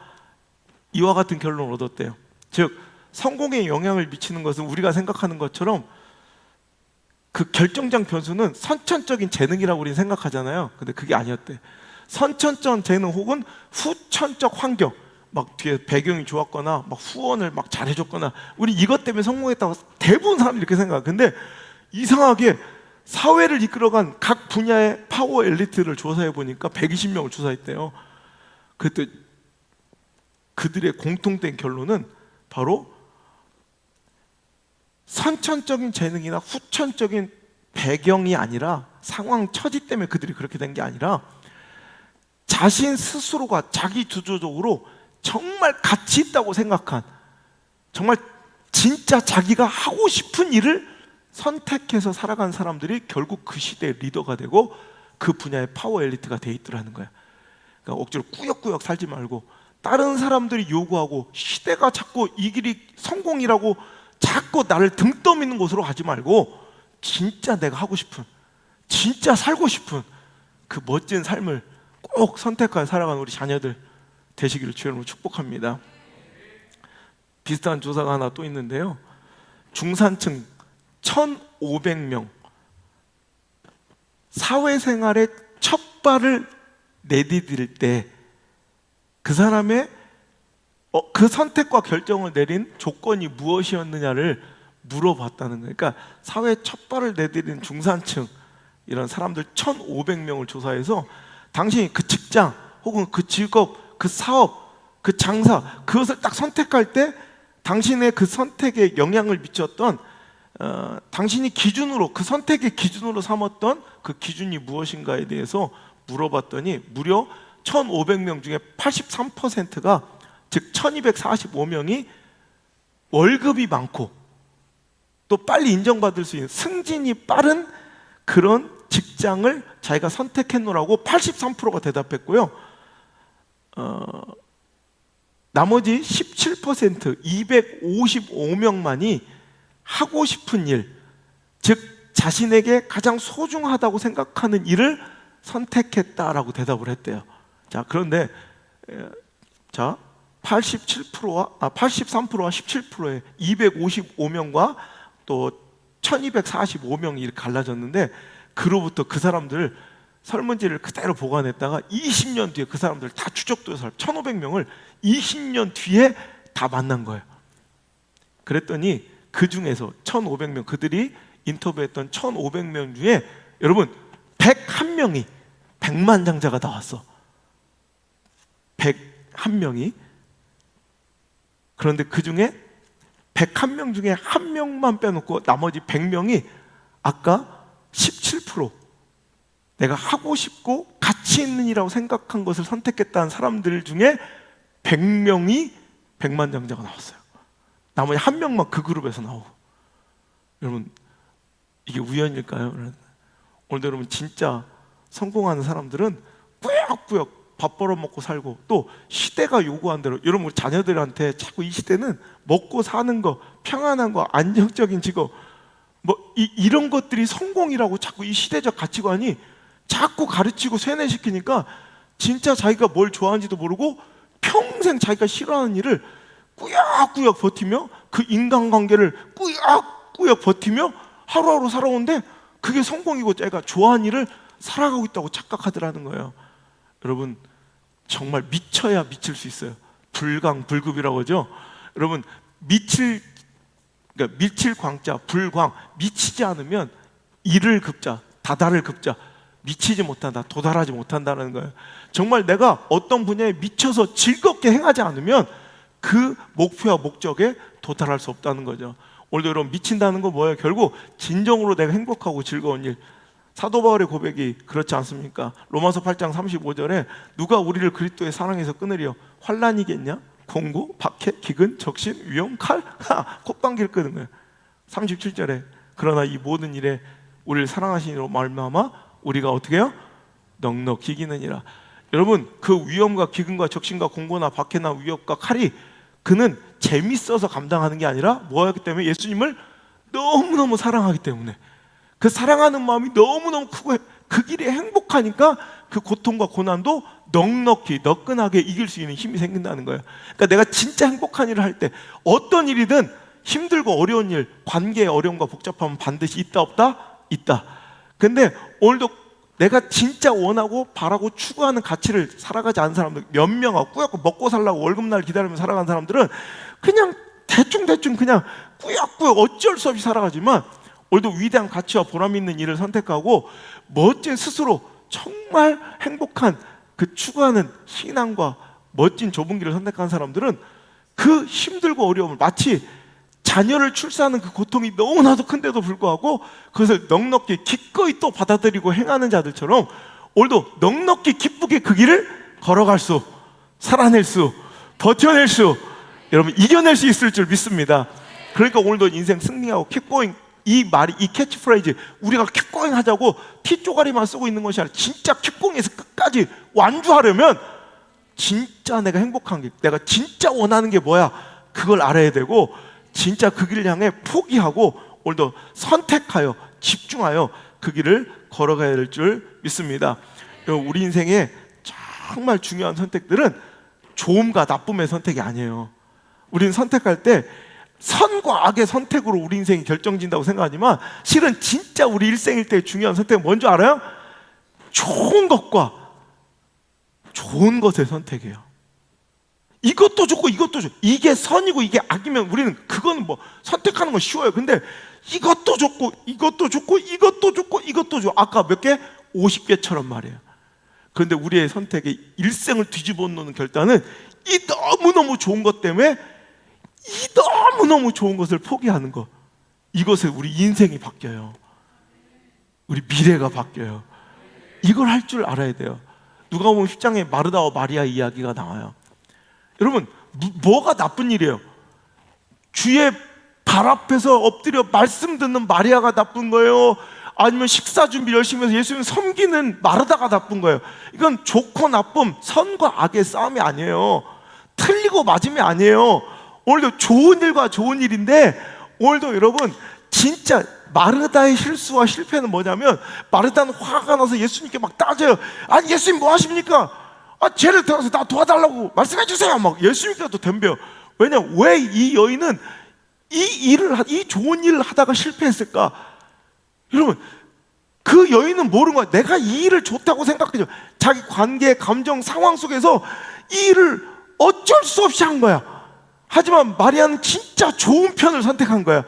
이와 같은 결론을 얻었대요. 즉, 성공에 영향을 미치는 것은 우리가 생각하는 것처럼 그 결정적 변수는 선천적인 재능이라고 우리는 생각하잖아요. 근데 그게 아니었대. 선천적 재능 혹은 후천적 환경, 막 뒤에 배경이 좋았거나 막 후원을 막 잘해줬거나, 우리 이것 때문에 성공했다고 대부분 사람들이 이렇게 생각해요. 근데 이상하게 사회를 이끌어간 각 분야의 파워 엘리트를 조사해 보니까 120명을 조사했대요. 그때 그들의 공통된 결론은 바로 선천적인 재능이나 후천적인 배경이 아니라, 상황 처지 때문에 그들이 그렇게 된 게 아니라 자신 스스로가 자기 주도적으로 정말 가치 있다고 생각한, 정말 진짜 자기가 하고 싶은 일을 선택해서 살아간 사람들이 결국 그 시대의 리더가 되고 그 분야의 파워 엘리트가 돼 있더라는 거야. 그러니까 억지로 꾸역꾸역 살지 말고, 다른 사람들이 요구하고 시대가 자꾸 이 길이 성공이라고 자꾸 나를 등 떠미는 곳으로 가지 말고 진짜 내가 하고 싶은, 진짜 살고 싶은 그 멋진 삶을 꼭 선택하여 살아가는 우리 자녀들 되시기를 주여로 축복합니다. 비슷한 조사가 하나 또 있는데요, 중산층 1,500명, 사회생활에 첫 발을 내디딜 때 그 사람의 그 선택과 결정을 내린 조건이 무엇이었느냐를 물어봤다는 거예요. 그러니까 사회에 첫 발을 내디딘 중산층 이런 사람들 1,500명을 조사해서 당신이 그 직장 혹은 그 직업, 그 사업, 그 장사 그것을 딱 선택할 때 당신의 그 선택에 영향을 미쳤던 당신이 기준으로 그 선택의 기준으로 삼았던 그 기준이 무엇인가에 대해서 물어봤더니 무려 1,500명 중에 83%가 즉 1,245명이 월급이 많고 또 빨리 인정받을 수 있는 승진이 빠른 그런 직장을 자기가 선택했노라고 83%가 대답했고요. 나머지 17% 255명만이 하고 싶은 일, 즉 자신에게 가장 소중하다고 생각하는 일을 선택했다라고 대답을 했대요. 자, 그런데 83%와 17%의 255명과 또 1245명이 이렇게 갈라졌는데 그로부터 그 사람들 설문지를 그대로 보관했다가 20년 뒤에 그 사람들 다 추적돼서 1,500명을 20년 뒤에 다 만난 거예요. 그랬더니 그 중에서 1,500명 그들이 인터뷰했던 1,500명 중에 여러분 101명이 백만장자가 나왔어. 101명이. 그런데 그 중에 101명 중에 한 명만 빼놓고 나머지 100명이 아까 17% 내가 하고 싶고 가치 있는 일이라고 생각한 것을 선택했다는 사람들 중에 100명이 백만장자가 나왔어요. 나머지 한 명만 그 그룹에서 나오고. 여러분 이게 우연일까요? 오늘도 여러분 진짜 성공하는 사람들은 꾸역꾸역 밥 벌어먹고 살고 또 시대가 요구한 대로 여러분 우리 자녀들한테 자꾸 이 시대는 먹고 사는 거, 평안한 거, 안정적인 직업 이런 것들이 성공이라고 자꾸 이 시대적 가치관이 자꾸 가르치고 세뇌시키니까 진짜 자기가 뭘 좋아하는지도 모르고 평생 자기가 싫어하는 일을 꾸역꾸역 버티며 그 인간관계를 꾸역꾸역 버티며 하루하루 살아오는데 그게 성공이고 자기가 좋아하는 일을 살아가고 있다고 착각하더라는 거예요. 여러분 정말 미쳐야 미칠 수 있어요. 불강불급이라고 하죠. 여러분 미칠 광자 불광 미치지 않으면 이를 급자 다다를 급자 미치지 못한다 도달하지 못한다는 거예요. 정말 내가 어떤 분야에 미쳐서 즐겁게 행하지 않으면 그 목표와 목적에 도달할 수 없다는 거죠. 오늘도 여러분 미친다는 건 뭐예요? 결국 진정으로 내가 행복하고 즐거운 일. 사도 바울의 고백이 그렇지 않습니까? 로마서 8장 35절에 누가 우리를 그리스도의 사랑에서 끊으려 환난이겠냐? 공고, 박해, 기근, 적신, 위험, 칼? 콧방귀를 끄는 거예요. 37절에 그러나 이 모든 일에 우리를 사랑하신 이로 말미암아 우리가 어떻게 해요? 넉넉히 이기느니라. 여러분 그 위험과 기근과 적신과 공고나 박해나 위협과 칼이 그는 재밌어서 감당하는 게 아니라 뭐였기 때문에 예수님을 너무너무 사랑하기 때문에 그 사랑하는 마음이 너무너무 크고 그 길이 행복하니까 그 고통과 고난도 넉넉히 너끈하게 이길 수 있는 힘이 생긴다는 거예요. 그러니까 내가 진짜 행복한 일을 할 때 어떤 일이든 힘들고 어려운 일, 관계의 어려움과 복잡함은 반드시 있다 없다? 있다. 근데 오늘도 내가 진짜 원하고 바라고 추구하는 가치를 살아가지 않은 사람들 몇 명하고 꾸역꾸역 먹고 살라고 월급날 기다리며 살아가는 사람들은 그냥 대충 그냥 꾸역꾸역 어쩔 수 없이 살아가지만 오늘도 위대한 가치와 보람 있는 일을 선택하고 멋진 스스로 정말 행복한 그 추구하는 신앙과 멋진 좁은 길을 선택한 사람들은 그 힘들고 어려움을 마치 자녀를 출산하는 그 고통이 너무나도 큰데도 불구하고 그것을 넉넉히 기꺼이 또 받아들이고 행하는 자들처럼 오늘도 넉넉히 기쁘게 그 길을 걸어갈 수, 살아낼 수, 버텨낼 수, 여러분 이겨낼 수 있을 줄 믿습니다. 그러니까 오늘도 인생 승리하고 keep going 이 말이 이 캐치프레이즈 우리가 keep going 하자고 티 쪼가리만 쓰고 있는 것이 아니라 진짜 keep going에서 끝까지 완주하려면 진짜 내가 행복한 게 내가 진짜 원하는 게 뭐야 그걸 알아야 되고 진짜 그 길을 향해 포기하고 오늘도 선택하여 집중하여 그 길을 걸어가야 될 줄 믿습니다. 우리 인생의 정말 중요한 선택들은 좋음과 나쁨의 선택이 아니에요. 우리는 선택할 때 선과 악의 선택으로 우리 인생이 결정진다고 생각하지만 실은 진짜 우리 일생일 때 중요한 선택은 뭔지 알아요? 좋은 것과 좋은 것의 선택이에요. 이것도 좋고 이것도 좋고, 이게 선이고 이게 악이면 우리는 그건 뭐 선택하는 건 쉬워요. 근데 이것도 좋고 이것도 좋고 이것도 좋고 이것도 좋고, 아까 몇 개? 50개처럼 말이에요. 그런데 우리의 선택의 일생을 뒤집어 놓는 결단은 이 너무너무 좋은 것 때문에 이 너무너무 좋은 것을 포기하는 것, 이것에 우리 인생이 바뀌어요. 우리 미래가 바뀌어요. 이걸 할 줄 알아야 돼요. 누가복음 10장에 마르다와 마리아 이야기가 나와요. 여러분, 뭐가 나쁜 일이에요? 주의 발 앞에서 엎드려 말씀 듣는 마리아가 나쁜 거예요? 아니면 식사 준비 열심히 해서 예수님 섬기는 마르다가 나쁜 거예요? 이건 좋고 나쁨, 선과 악의 싸움이 아니에요. 틀리고 맞음이 아니에요. 오늘도 좋은 일과 좋은 일인데, 오늘도 여러분 진짜 마르다의 실수와 실패는 뭐냐면, 마르다는 화가 나서 예수님께 막 따져요. 아니 예수님 뭐 하십니까? 죄를 들어서 나 도와달라고 말씀해 주세요. 막 예수님께도 덤벼요. 왜냐? 왜 이 여인은 이 좋은 일을 하다가 실패했을까? 여러분, 그 여인은 모르는 거야. 내가 이 일을 좋다고 생각해요. 자기 관계, 감정, 상황 속에서 이 일을 어쩔 수 없이 한 거야. 하지만 마리아는 진짜 좋은 편을 선택한 거야.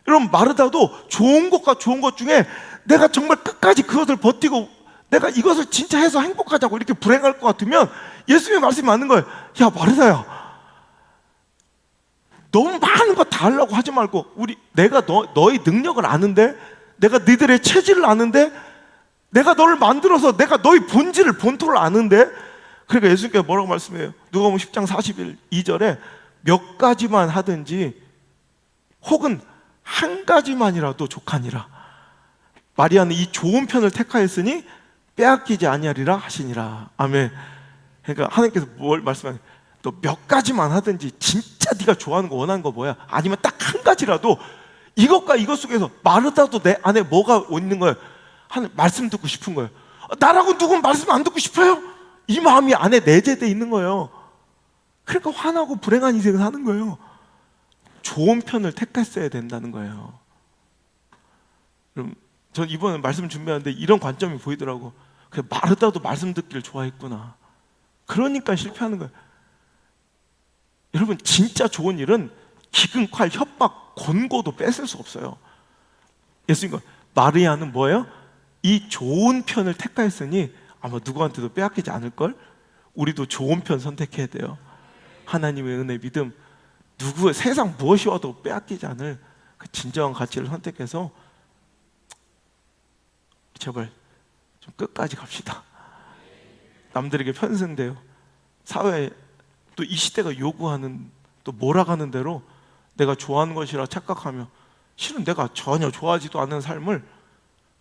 여러분, 마르다도 좋은 것과 좋은 것 중에 내가 정말 끝까지 그것을 버티고 내가 이것을 진짜 해서 행복하자고 이렇게 불행할 것 같으면 예수님의 말씀이 맞는 거예요. 야 마르다야, 너무 많은 거 다 하려고 하지 말고, 내가 너의 능력을 아는데, 내가 너희들의 체질을 아는데, 내가 너를 만들어서 내가 너의 본토를 아는데. 그러니까 예수님께서 뭐라고 말씀해요? 누가복음 10장 42절에 몇 가지만 하든지 혹은 한 가지만이라도 족하니라. 마리아는 이 좋은 편을 택하였으니 빼앗기지 아니하리라 하시니라. 아멘. 그러니까 하나님께서 뭘 말씀하세요? 너 몇 가지만 하든지, 진짜 네가 좋아하는 거 원하는 거 뭐야? 아니면 딱 한 가지라도, 이것과 이것 속에서 마르다도 내 안에 뭐가 있는 거예요? 하나님 말씀 듣고 싶은 거예요. 나라고 누군 말씀 안 듣고 싶어요? 이 마음이 안에 내재되어 있는 거예요. 그러니까 화나고 불행한 인생을 사는 거예요. 좋은 편을 택했어야 된다는 거예요. 그럼 전 이번에 말씀 준비하는데 이런 관점이 보이더라고. 그래, 마르다도 말씀 듣기를 좋아했구나. 그러니까 실패하는 거예요. 여러분, 진짜 좋은 일은 기근, 칼, 협박, 권고도 뺏을 수 없어요. 예수님과 마리아는 뭐예요? 이 좋은 편을 택하였으니 아마 누구한테도 빼앗기지 않을걸? 우리도 좋은 편 선택해야 돼요. 하나님의 은혜, 믿음, 누구의 세상 무엇이 와도 빼앗기지 않을 그 진정한 가치를 선택해서 제발 좀 끝까지 갑시다. 남들에게 편승돼요. 사회에 또 이 시대가 요구하는, 또 몰아가는 대로 내가 좋아하는 것이라 착각하며 실은 내가 전혀 좋아하지도 않는 삶을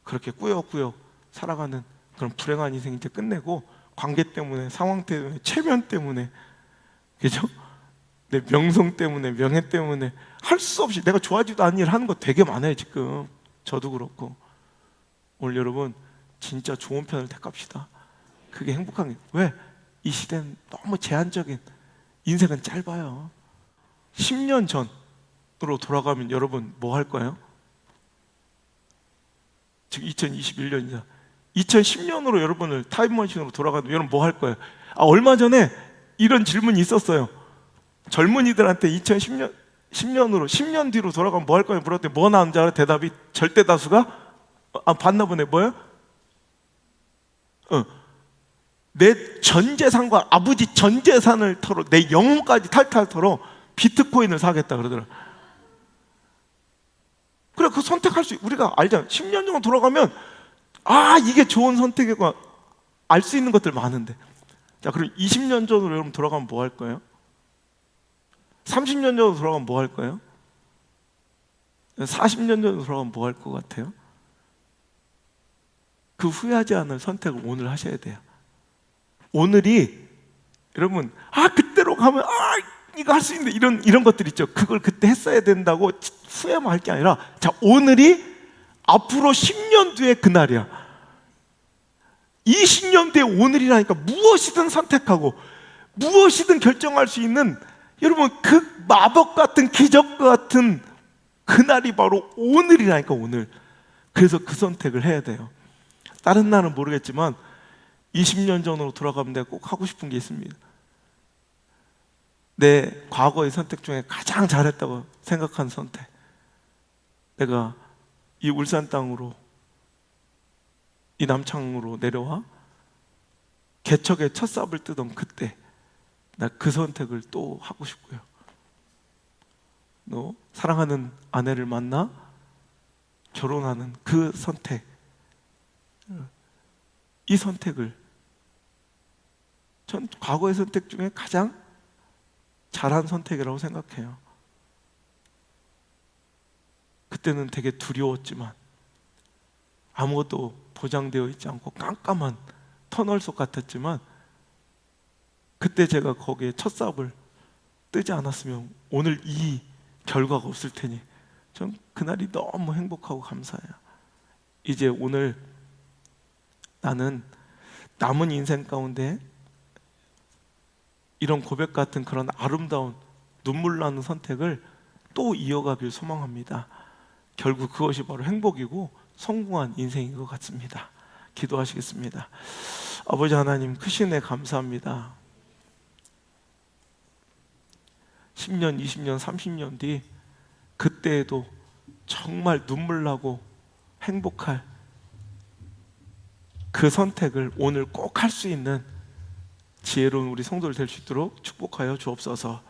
그렇게 꾸역꾸역 살아가는 그런 불행한 인생 이제 끝내고, 관계 때문에, 상황 때문에, 체면 때문에, 그죠? 내 명성 때문에, 명예 때문에 할 수 없이 내가 좋아하지도 않는 일을 하는 거 되게 많아요 지금. 저도 그렇고. 오늘 여러분 진짜 좋은 편을 택합시다. 그게 행복한 게. 왜? 이 시대는 너무 제한적인, 인생은 짧아요. 10년 전으로 돌아가면 여러분 뭐 할 거예요? 지금 2021년이잖아. 2010년으로 여러분을 타임머신으로 돌아가면 여러분 뭐 할 거예요? 얼마 전에 이런 질문이 있었어요. 젊은이들한테 2010년으로 10년 뒤로 돌아가면 뭐 할 거예요? 물었더니 뭐 나온지 알아? 대답이 절대 다수가 봤나 보네. 뭐예요? 내 전 재산과 아버지 전 재산을 털어, 내 영혼까지 탈탈 털어 비트코인을 사겠다 그러더라. 그래, 그 선택할 수, 우리가 알잖아. 10년 정도 돌아가면 이게 좋은 선택이고 알 수 있는 것들 많은데. 자, 그럼 20년 전으로 여러분 돌아가면 뭐 할 거예요? 30년 전으로 돌아가면 뭐 할 거예요? 40년 전으로 돌아가면 뭐 할 것 같아요? 그 후회하지 않을 선택을 오늘 하셔야 돼요. 오늘이 여러분 그때로 가면 이거 할 수 있는데, 이런 것들 있죠. 그걸 그때 했어야 된다고 후회만 할 게 아니라, 자, 오늘이 앞으로 10년 뒤에 그날이야. 20년 뒤에 오늘이라니까 무엇이든 선택하고 무엇이든 결정할 수 있는, 여러분 그 마법 같은, 기적 같은 그날이 바로 오늘이라니까, 오늘. 그래서 그 선택을 해야 돼요. 다른 날은 모르겠지만 20년 전으로 돌아가면 내가 꼭 하고 싶은 게 있습니다. 내 과거의 선택 중에 가장 잘했다고 생각한 선택, 내가 이 울산 땅으로, 이 남창으로 내려와 개척의 첫 삽을 뜨던 그때 나 그 선택을 또 하고 싶고요. 너 사랑하는 아내를 만나 결혼하는 그 선택, 이 선택을 전 과거의 선택 중에 가장 잘한 선택이라고 생각해요. 그때는 되게 두려웠지만, 아무것도 보장되어 있지 않고 깜깜한 터널 속 같았지만, 그때 제가 거기에 첫 삽을 뜨지 않았으면 오늘 이 결과가 없을 테니 전 그날이 너무 행복하고 감사해요. 이제 오늘 나는 남은 인생 가운데 이런 고백 같은 그런 아름다운 눈물 나는 선택을 또 이어가길 소망합니다. 결국 그것이 바로 행복이고 성공한 인생인 것 같습니다. 기도하시겠습니다. 아버지 하나님, 크신 애 감사합니다. 10년, 20년, 30년 뒤 그때에도 정말 눈물 나고 행복할 그 선택을 오늘 꼭 할 수 있는 지혜로운 우리 성도들 될 수 있도록 축복하여 주옵소서.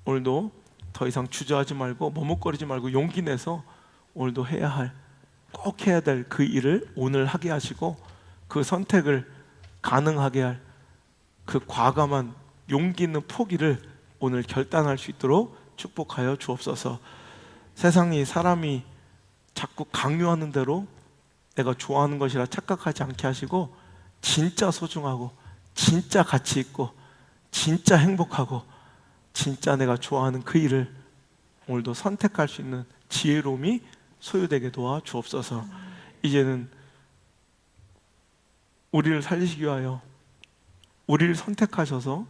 오늘도 더 이상 주저하지 말고 머뭇거리지 말고 용기 내서 오늘도 해야 할, 꼭 해야 될 그 일을 오늘 하게 하시고, 그 선택을 가능하게 할 그 과감한 용기 있는 포기를 오늘 결단할 수 있도록 축복하여 주옵소서. 세상이 사람이 자꾸 강요하는 대로 내가 좋아하는 것이라 착각하지 않게 하시고, 진짜 소중하고 진짜 가치 있고 진짜 행복하고 진짜 내가 좋아하는 그 일을 오늘도 선택할 수 있는 지혜로움이 소유되게 도와 주옵소서. 이제는 우리를 살리시기 위하여 우리를 선택하셔서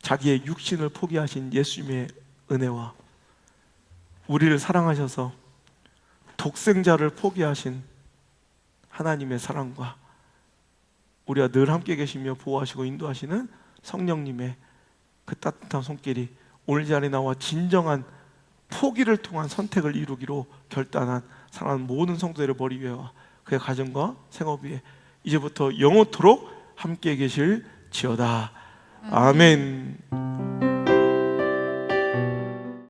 자기의 육신을 포기하신 예수님의 은혜와 우리를 사랑하셔서 독생자를 포기하신 하나님의 사랑과 우리와 늘 함께 계시며 보호하시고 인도하시는 성령님의 그 따뜻한 손길이 오늘 자리에 나와 진정한 포기를 통한 선택을 이루기로 결단한 사랑하는 모든 성도들의 머리 위에와 그의 가정과 생업 위에 이제부터 영원토록 함께 계실지어다. 아멘.